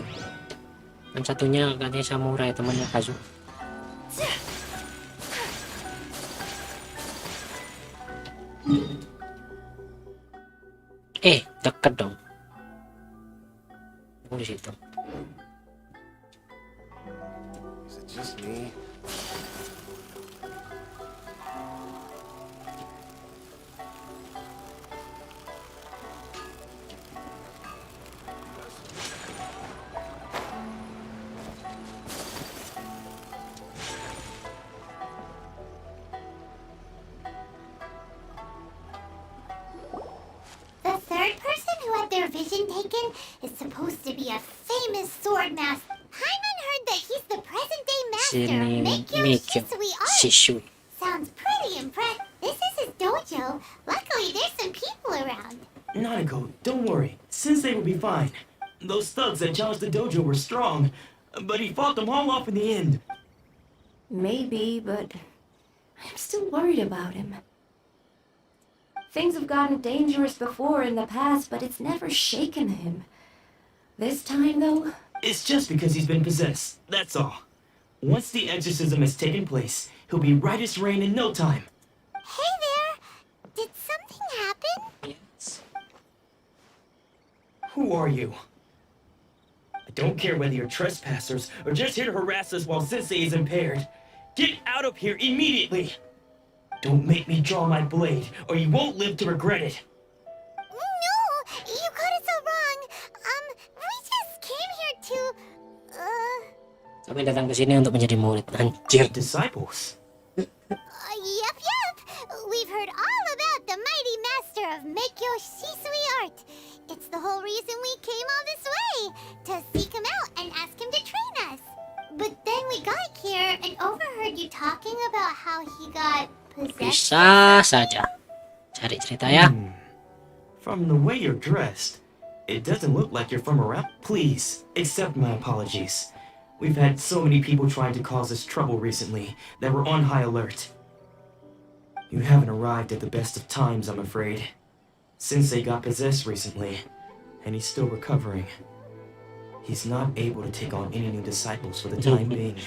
Dan satunya katanya samurai, temannya Kazuha. Deket dong. Di situ. Is it just me? The third person who had their vision taken is supposed to be a famous sword master. Paimon heard that he's the present-day master. Mikyo Shisui Art. Shisui. Sounds pretty impressive. This is his dojo. Luckily, there's some people around. Nanako, don't worry. Sensei will be fine. Those thugs that challenged the dojo were strong, but he fought them all off in the end. Maybe, but I'm still worried about him. Things have gotten dangerous before in the past, but it's never shaken him. This time, though, It's just because he's been possessed, that's all. Once the exorcism has taken place, he'll be right as rain in no time. Hey there! Did something happen? Yes. Who are you? I don't care whether you're trespassers or just here to harass us while Sensei is impaired. Get out of here immediately! Don't make me draw my blade, or you won't live to regret it. No! You got it so wrong. We just came here to... Kami datang ke sini untuk menjadi murid. Anjir. Disciples. Yep. We've heard all about the mighty master of Meikyo Shisui art. It's the whole reason we came all this way, to seek him out and ask him to train us. But then we got here and overheard you talking about how he got possessed. Bisa saja. Cari cerita ya. From the way you're dressed, it doesn't look like you're from around. Please, accept my apologies. We've had so many people trying to cause us trouble recently that we're on high alert. You haven't arrived at the best of times, I'm afraid. Sensei got possessed recently, and he's still recovering. He's not able to take on any new disciples for the time being.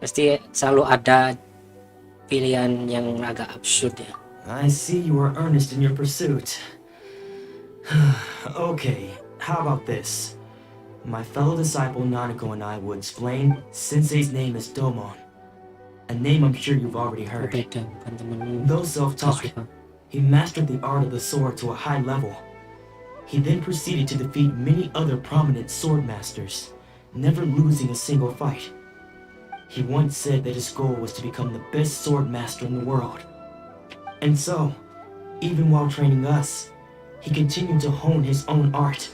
Pasti selalu ada pilihan yang agak absurd ya. I see you are earnest in your pursuit. Okay, how about this? My fellow disciple Nanako and I will explain Sensei's name is Domon. A name I'm sure you've already heard. Beda, bukan temen Though self-taught, he mastered the art of the sword to a high level. He then proceeded to defeat many other prominent sword masters, never losing a single fight. He once said that his goal was to become the best sword master in the world. And so, even while training us, he continued to hone his own art.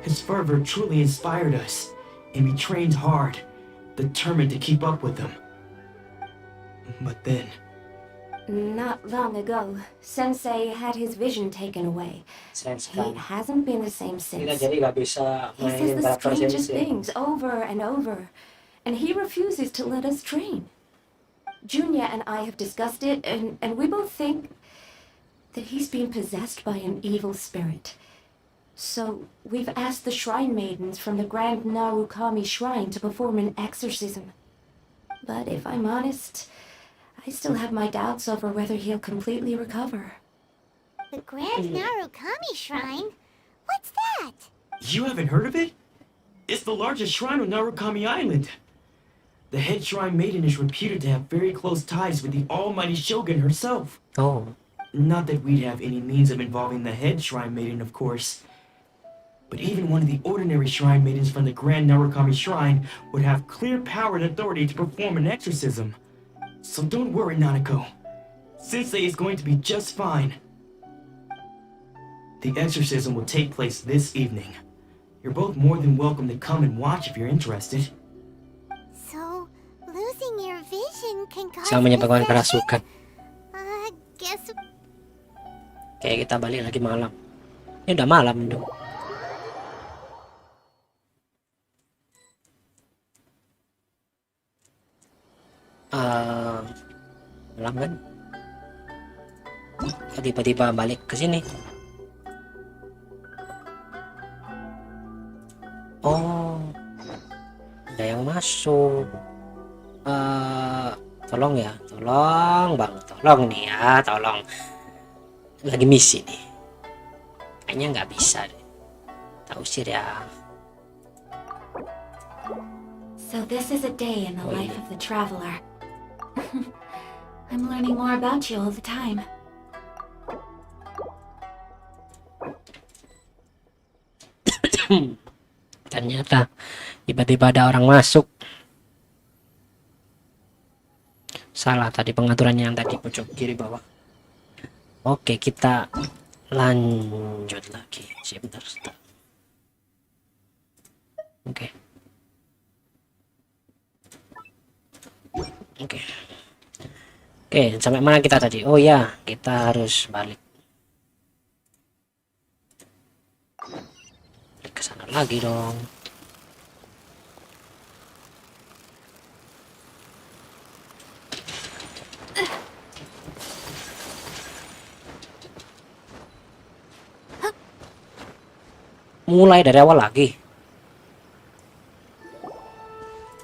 His fervor truly inspired us, and we trained hard, determined to keep up with him. But then, Not long ago, Sensei had his vision taken away. sense He kan. hasn't been the same Kita since. jadi nggak bisa He says mainin the karakter strangest sensei. things over and over, and he refuses to let us train. Junya and I have discussed it, and we both think that he's being possessed by an evil spirit. So we've asked the shrine maidens from the Grand Narukami Shrine to perform an exorcism. But if I'm honest, I still have my doubts over whether he'll completely recover. The Grand Narukami Shrine? What's that? you haven't heard of it? It's the largest shrine on Narukami Island. The head shrine maiden is reputed to have very close ties with the almighty Shogun herself. Oh, Not that we'd have any means of involving the head shrine maiden, of course. But even one of the ordinary shrine maidens from the Grand Narukami Shrine would have clear power and authority to perform an exorcism. So don't worry, Nanako. Sensei is going to be just fine. The exorcism will take place this evening. You're both more than welcome to come and watch if you're interested. So, losing your vision can cause sama menyebabkan possession? kerasukan. Guess Kayak kita balik lagi malam. Ini udah malam dong. Malam kan? Tiba-tiba balik ke sini. Oh, ada yang masuk. Tolong ya, tolong bang, tolong nih ya, tolong. Lagi misi nih. Kayaknya nggak bisa deh. Tak usir ya. So this is a day in the life of the traveler. I'm learning more about you all the time. Ternyata tiba-tiba ada orang masuk. Salah tadi pengaturannya yang tadi pojok kiri bawah. Oke, kita lanjut lagi. Sebentar. Oke. Oke. Oke, sampai mana kita tadi? Oh ya, kita harus balik. Balik ke sana lagi dong. Mulai dari awal lagi.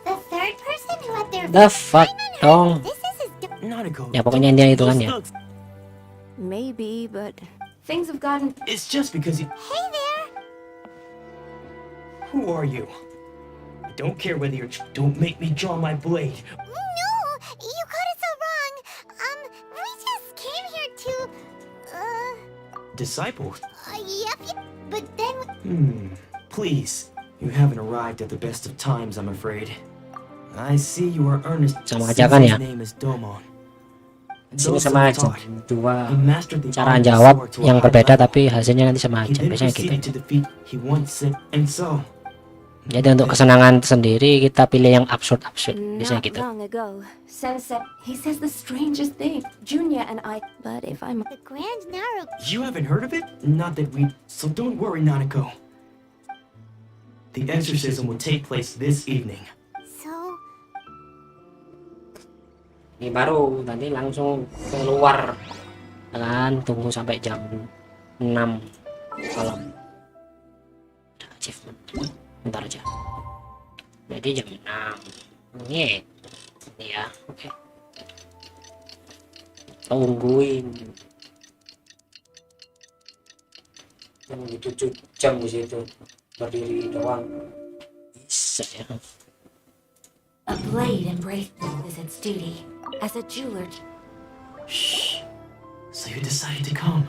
the third person who had their The fuck dong. This is his Nanako. Ya pokoknya intinya itu kan ya. those thugs- Maybe, but things have gotten... It's just because you. Hey there! Who are you? I don't care whether you're. Don't make me draw my blade. No, you got it so wrong. We just came here to, Disciple. yep. But then, Please. You haven't arrived at the best of times, I'm afraid. I see you are earnest. Sama aja kan ya? Sensei's name is Domon. Sini Those sama aja, self-taught. dua He mastered the cara art of the jawab sword to a yang high berbeda level. tapi hasilnya nanti sama He aja, then biasanya proceeded gitu. to defeat he once said, and so. Jadi untuk kesenangan sendiri kita pilih yang absurd biasanya Not gitu. long ago, Sensei, he says the strangest thing. Junya and I, but if I'm The Grand Naru. You haven't heard of it? Not that we. So don't worry, Nanako. The exorcism will take place this evening. So, Ini baru nanti langsung keluar kan, tunggu sampai jam 6 malam. Ada achievement. Bentar aja. Jadi jam 6. Ini ya, oke. Tungguin. Tunggu 7 jam di situ. Berdiri doang. Bisa ya. A blade embraced is its duty. As a jeweler, Shh. So you decided to come.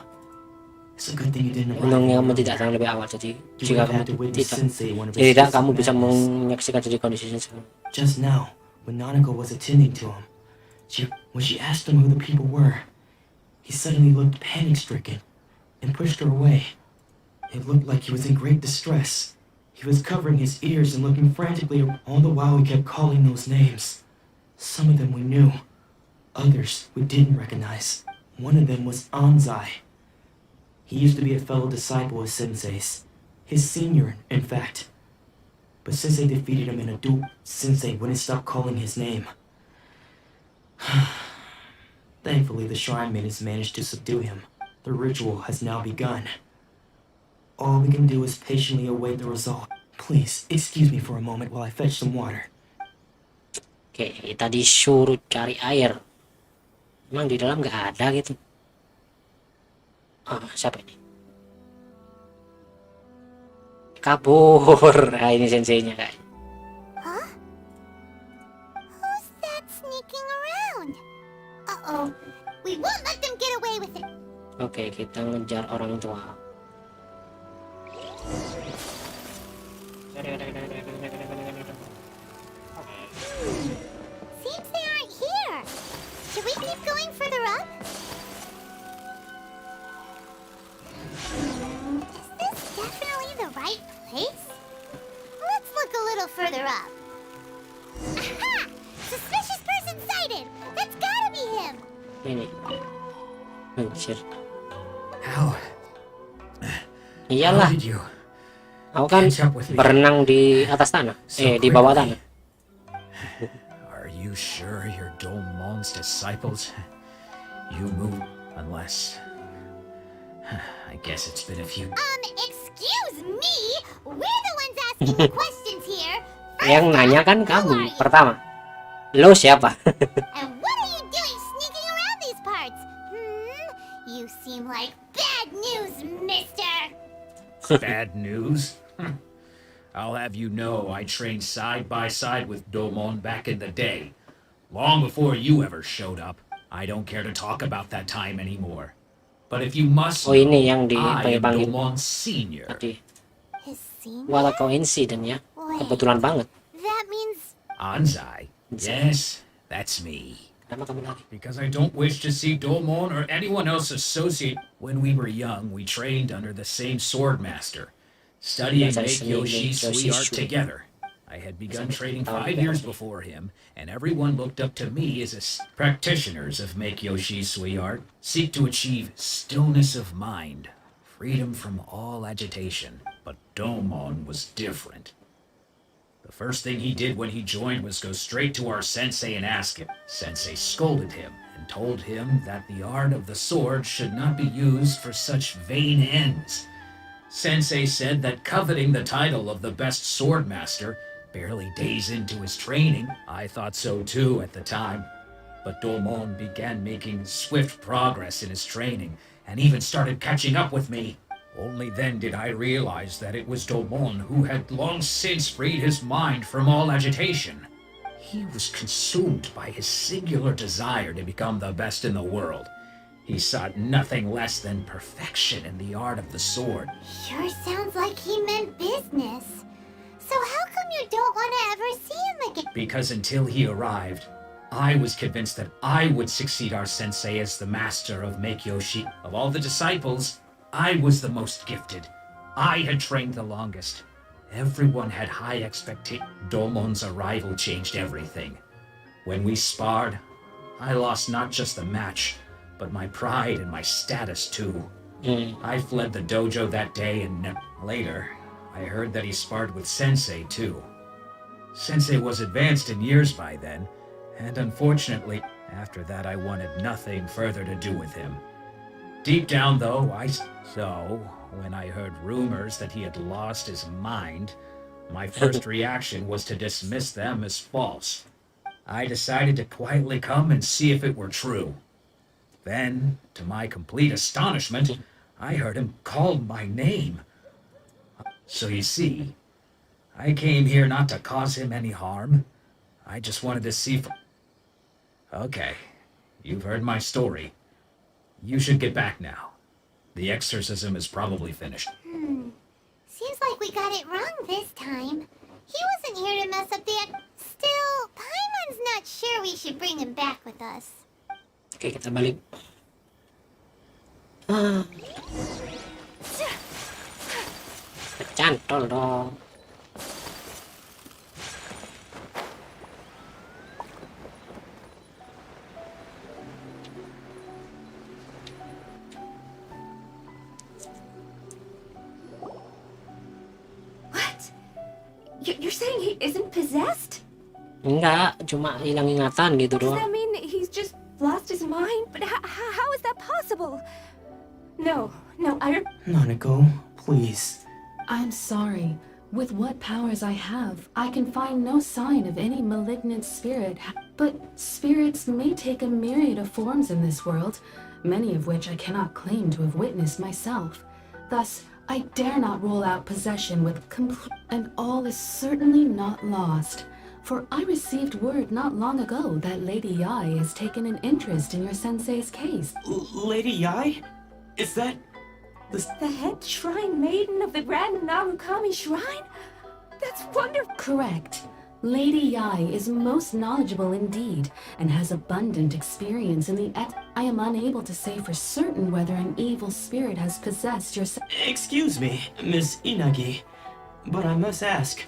It's a good thing you didn't arrive. Untungnya kamu earlier. tidak datang lebih awal, jadi You jika would kamu have to witness tidak, Sensei one of his tidak fits kamu of bisa madness. menyaksikan jadi kondisinya sekarang. Just now, when Nanako was attending to him, when she asked him who the people were, he suddenly looked panic-stricken and pushed her away. It looked like he was in great distress. He was covering his ears and looking frantically, all the while he kept calling those names. Some of them we knew, others we didn't recognize. One of them was Anzai. He used to be a fellow disciple of Sensei's, his senior, in fact. But Sensei defeated him in a duel. Sensei wouldn't stop calling his name. Thankfully, the shrine maidens managed to subdue him. The ritual has now begun. All we can do is patiently await the result. Please, excuse me for a moment while I fetch some water. Oke, kita disuruh cari air. Emang di dalam nggak ada gitu? Ah, siapa ini? Kabur. Nah, ini senseinya kayak. huh? Who's that sneaking around? Uh-oh. We won't let them get away with it. Oke, kita ngejar orang tua. Seems they aren't here. Should we keep going further up? Is this definitely the right place? Let's look a little further up. Aha! Suspicious person sighted! That's gotta be him! Ini. Anjir. How Iyalah, did you? aku kan berenang di atas tanah. Di bawah tanah. Are you sure you're Domon's disciples? You move unless... I guess it's been a few... Excuse me? We're the ones asking the questions here. Yang nanya kan kamu pertama. Lo siapa? And what are you doing sneaking around these parts? You seem like bad news, mister! Bad news? I'll have you know I trained side by side with Domon back in the day. Long before you ever showed up. I don't care to talk about that time anymore. But if you must Oh, ini yang know, I am dipanggil Domon's senior. tadi. His senior? What a coincidence ya. Wait, Kebetulan banget. that means... Anzai? Yes, that's me. Kenapa kamu lari? Because I don't wish to see Domon or anyone else associate. When we were young, we trained under the same sword master, studying Yes, I Make Yoshi see. Sui art together. I had begun training 5 years before him, and everyone looked up to me as practitioners of Make Yoshi Sui art seek to achieve stillness of mind, freedom from all agitation. But Domon was different. The first thing he did when he joined was go straight to our sensei and ask him. Sensei scolded him and told him that the art of the sword should not be used for such vain ends. Sensei said that coveting the title of the best sword master, barely days into his training, I thought so too at the time. But Domon began making swift progress in his training and even started catching up with me. Only then did I realize that it was Domon who had long since freed his mind from all agitation. He was consumed by his singular desire to become the best in the world. He sought nothing less than perfection in the art of the sword. Sure sounds like he meant business. So how come you don't want to ever see him again? Because until he arrived, I was convinced that I would succeed our sensei as the master of Make-Yoshi. Of all the disciples, I was the most gifted. I had trained the longest. Everyone had high expectations. Domon's arrival changed everything. When we sparred, I lost not just the match, but my pride and my status too. I fled the dojo that day, and later, I heard that he sparred with Sensei too. Sensei was advanced in years by then, and unfortunately, after that I wanted nothing further to do with him. Deep down though, So, when I heard rumors that he had lost his mind, my first reaction was to dismiss them as false. I decided to quietly come and see if it were true. Then, to my complete astonishment, I heard him call my name. So you see, I came here not to cause him any harm. I just wanted to see Okay, you've heard my story. You should get back now. The exorcism is probably finished. Seems like we got it wrong this time. He wasn't here to mess up the... Still, Paimon's not sure we should bring him back with us. Oke, kita balik. Kecantol dong. What? You're saying he isn't possessed? Enggak, cuma hilang ingatan gitu Does doang. that mean he's just lost his mind? But how is that possible? No, Nanako, please. I'm sorry. With what powers I have, I can find no sign of any malignant spirit. But spirits may take a myriad of forms in this world, many of which I cannot claim to have witnessed myself. Thus, I dare not rule out possession with complete... And all is certainly not lost. For I received word not long ago that Lady Yai has taken an interest in your sensei's case. Lady Yai? Is that... the head shrine maiden of the Grand Narukami Shrine? That's wonderful. Correct. Lady Yai is most knowledgeable indeed, and has abundant experience in the I am unable to say for certain whether an evil spirit has possessed your Excuse me, Miss Inagi, but I must ask.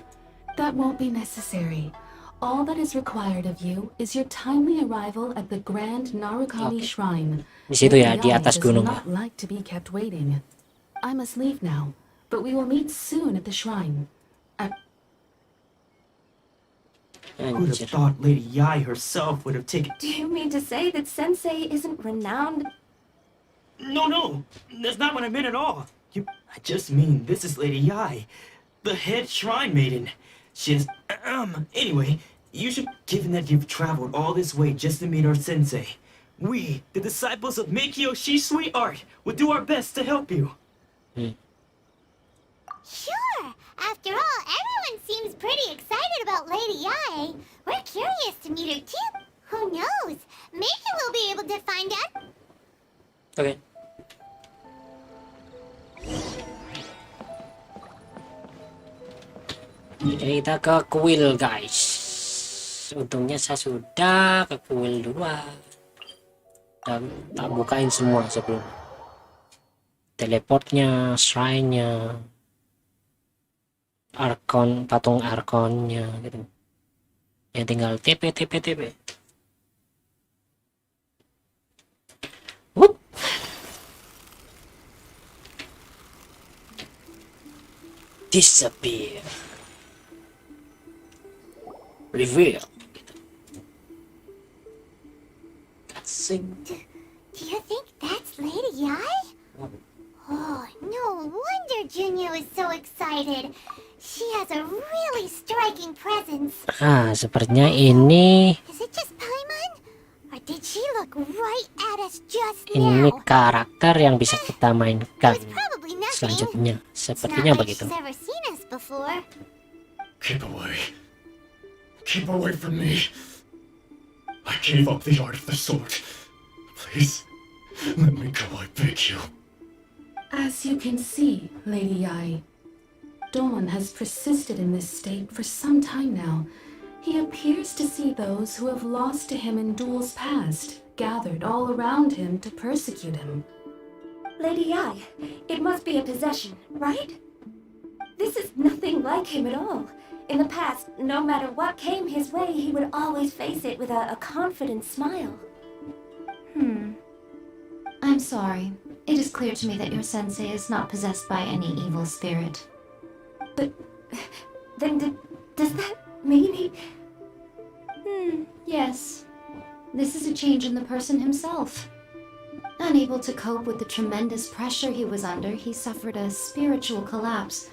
That won't be necessary. All that is required of you is your timely arrival at the Grand Narukami Shrine. Di situ ya, Lady di Yai atas does gunung. not like to be kept waiting. I must leave now, but we will meet soon at the shrine. Who'd have thought Lady Yai herself would have taken... Do you mean to say that Sensei isn't renowned? No, that's not what I meant at all. I just mean this is Lady Yai, the head shrine maiden. She is... Anyway, you should... Given that you've traveled all this way just to meet our sensei, we, the disciples of Make-Yoshi Sweetheart, will do our best to help you. Sure! After all, everyone seems pretty excited about Lady Yai. We're curious to meet her too. Who knows? Maybe we'll be able to find out. Oke. Kita ke kuil guys. Untungnya saya sudah ke kuil duluan. Dan tak bukain semua sebelum. Teleportnya, shrine-nya, arkon, patung arkonnya gitu. Ya tinggal TP. Wup. Disappear. Reveal. Sing. Do you think that's Lady Yai? Oh, no wonder Junya was so excited. She has a really striking presence. Sepertinya ini Is it just Paimon? Or did she look right at us just ini now? karakter yang bisa kita mainkan It was probably nothing. selanjutnya. It's Sepertinya not like begitu. she's ever seen us before. Keep away. Keep away from me. I gave up the art of the sword. Please, let me go, I beg you. As you can see, Lady Yai, Dawn has persisted in this state for some time now. He appears to see those who have lost to him in duels past, gathered all around him to persecute him. Lady Ai, it must be a possession, right? This is nothing like him at all. In the past, no matter what came his way, he would always face it with a confident smile. I'm sorry. It is clear to me that your sensei is not possessed by any evil spirit. But then does that mean he... Yes. This is a change in the person himself. Unable to cope with the tremendous pressure he was under, he suffered a spiritual collapse.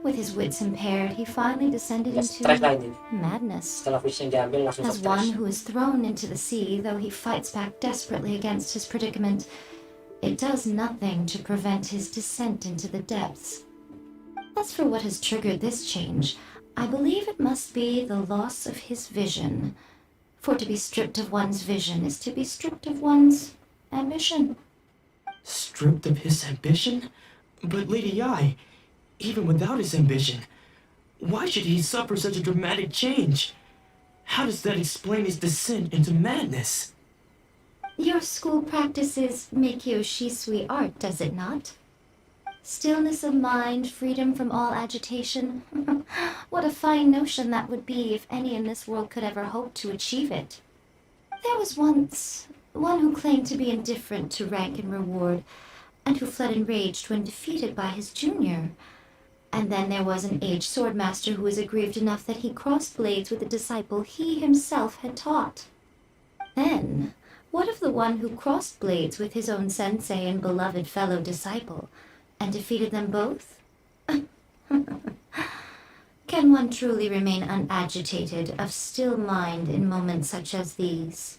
With his wits impaired, he finally descended into Stress lang din. madness. Setelah fish yang diambil langsung As stres. one who is thrown into the sea, though he fights back desperately against his predicament, it does nothing to prevent his descent into the depths. As for what has triggered this change, I believe it must be the loss of his vision. For to be stripped of one's vision is to be stripped of one's ambition. Stripped of his ambition? But Lady Ai, even without his ambition, why should he suffer such a dramatic change? How does that explain his descent into madness? Your school practices Meikyo Shisui art, does it not? Stillness of mind, freedom from all agitation. What a fine notion that would be if any in this world could ever hope to achieve it. There was once one who claimed to be indifferent to rank and reward, and who fled enraged when defeated by his junior. And then there was an aged swordmaster who was aggrieved enough that he crossed blades with a disciple he himself had taught. Then, what of the one who crossed blades with his own sensei and beloved fellow disciple, and defeated them both? Can one truly remain unagitated, of still mind in moments such as these?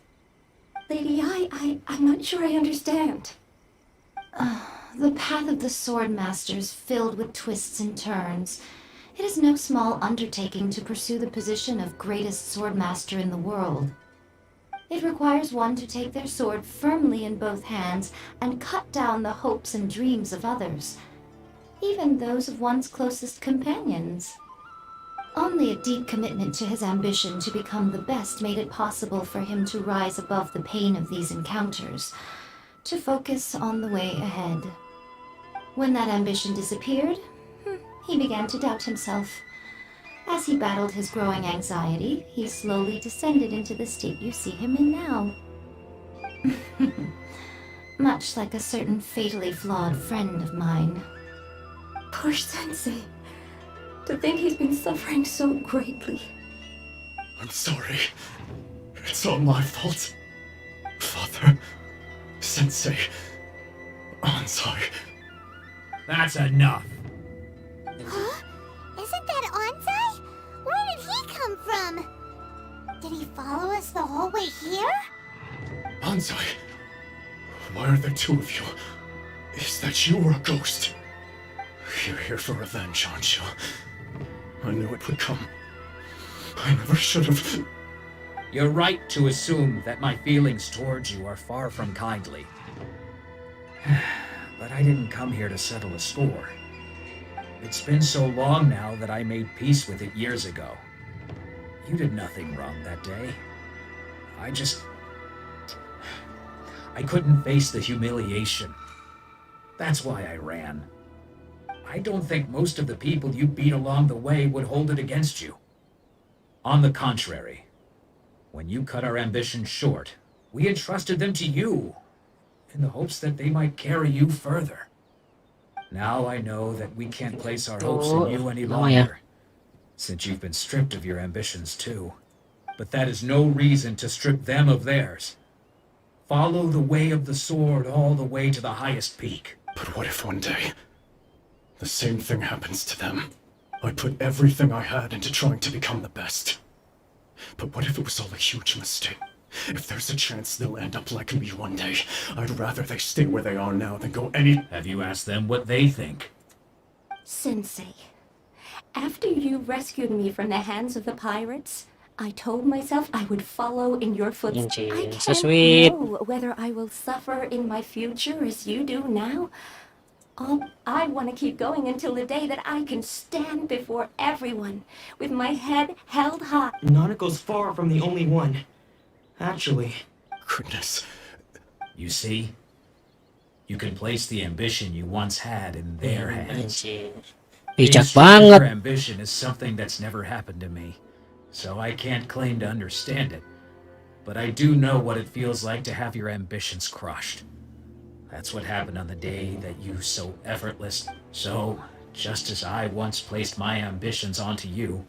Lady Ai, I'm not sure I understand. The path of the swordmaster is filled with twists and turns. It is no small undertaking to pursue the position of greatest swordmaster in the world. It requires one to take their sword firmly in both hands and cut down the hopes and dreams of others, even those of one's closest companions. Only a deep commitment to his ambition to become the best made it possible for him to rise above the pain of these encounters, to focus on the way ahead. When that ambition disappeared, he began to doubt himself. As he battled his growing anxiety, he slowly descended into the state you see him in now. Much like a certain fatally flawed friend of mine. Poor Sensei. To think he's been suffering so greatly. I'm sorry. It's all my fault. Father, Sensei, Ansai. That's enough. Huh? Isn't that Ansai? Where did he come from? Did he follow us the whole way here? Ansai, why are there two of you? Is that you or a ghost? You're here for revenge, aren't you? I knew it would come. I never should have. You're right to assume that my feelings towards you are far from kindly. But I didn't come here to settle a score. It's been so long now that I made peace with it years ago. You did nothing wrong that day. I couldn't face the humiliation. That's why I ran. I don't think most of the people you beat along the way would hold it against you. On the contrary, when you cut our ambitions short, we entrusted them to you, in the hopes that they might carry you further. Now I know that we can't place our hopes in you any longer, since you've been stripped of your ambitions too. But that is no reason to strip them of theirs. Follow the way of the sword all the way to the highest peak. But what if one day the same thing happens to them? I put everything I had into trying to become the best. But what if it was all a huge mistake? If there's a chance they'll end up like me one day, I'd rather they stay where they are now than go any... Have you asked them what they think? Sensei, after you rescued me from the hands of the pirates, I told myself I would follow in your footsteps. I So can't sweet. know whether I will suffer in my future as you do now, I want to keep going until the day that I can stand before everyone with my head held high. Nanako's far from the only one. Actually, Goodness. You see? You can place the ambition you once had in their hands. Anjir. Being Bijak stricken for banget. ambition is something that's never happened to me, so I can't claim to understand it. But I do know what it feels like to have your ambitions crushed. That's what happened on the day that you so effortless. So, just as I once placed my ambitions onto you,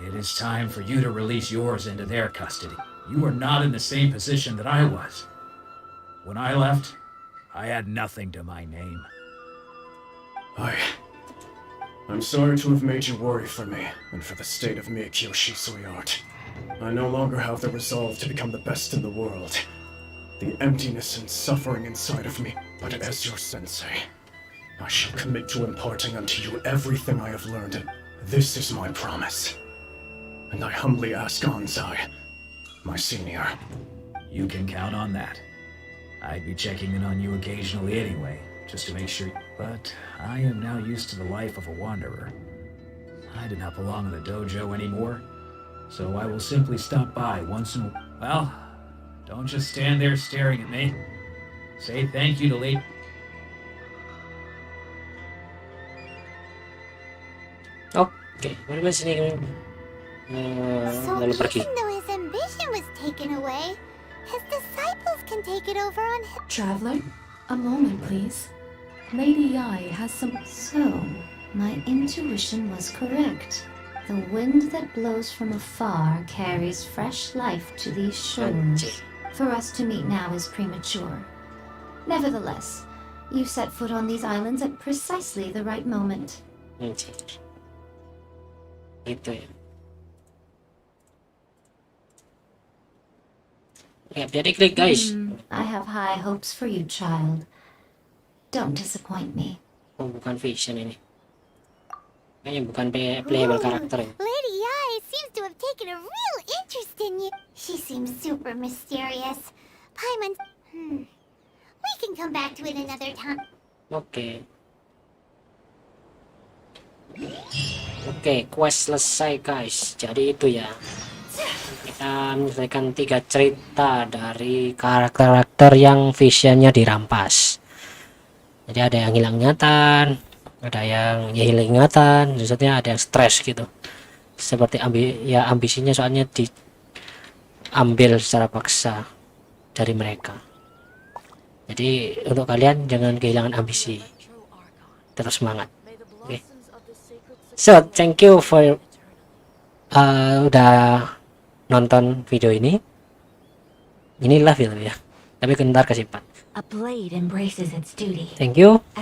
it is time for you to release yours into their custody. You are not in the same position that I was. When I left, I had nothing to my name. I'm sorry to have made you worry for me, and for the state of me, Kyoshi, sweetheart. I no longer have the resolve to become the best in the world. The emptiness and suffering inside of me, but as your sensei, I shall commit to imparting unto you everything I have learned, and this is my promise. And I humbly ask Anzai, my senior. You can count on that. I'd be checking in on you occasionally anyway, just to make sure. But I am now used to the life of a wanderer. I do not belong in the dojo anymore, so I will simply stop by once in a while. Well, don't just stand there staring at me. Say thank you to late. Oke, bagaimana sini? So Lalu pergi. even though his ambition was taken away, his disciples can take it over on him. Traveler, a moment, please. Lady Yai has some. So, my intuition was correct. The wind that blows from afar carries fresh life to these shores. For us to meet now is premature. Nevertheless, you set foot on these islands at precisely the right moment. Anjir. Gitu ya. Ya, jadi klik guys. I have high hopes for you, child. Don't disappoint me. Oh, bukan vision ini. Kayaknya bukan playable karakter ya. Lady Yai seems to have taken a real interest in you. She seems super mysterious. Paimon, we can come back to it another time. Oke. Oke, quest selesai guys. Jadi itu ya. Kita menyelesaikan 3 cerita dari karakter-karakter yang visionnya dirampas. Jadi ada yang hilang ingatan, ada yang hilang ingatan, maksudnya ada yang stres gitu. Seperti ambisinya soalnya diambil secara paksa dari mereka. Jadi untuk kalian jangan kehilangan ambisi. Terus semangat. Oke. So, thank you for udah nonton video ini. Inilah film ya. Tapi ntar kasih 4. A blade embraces its duty. Thank you. As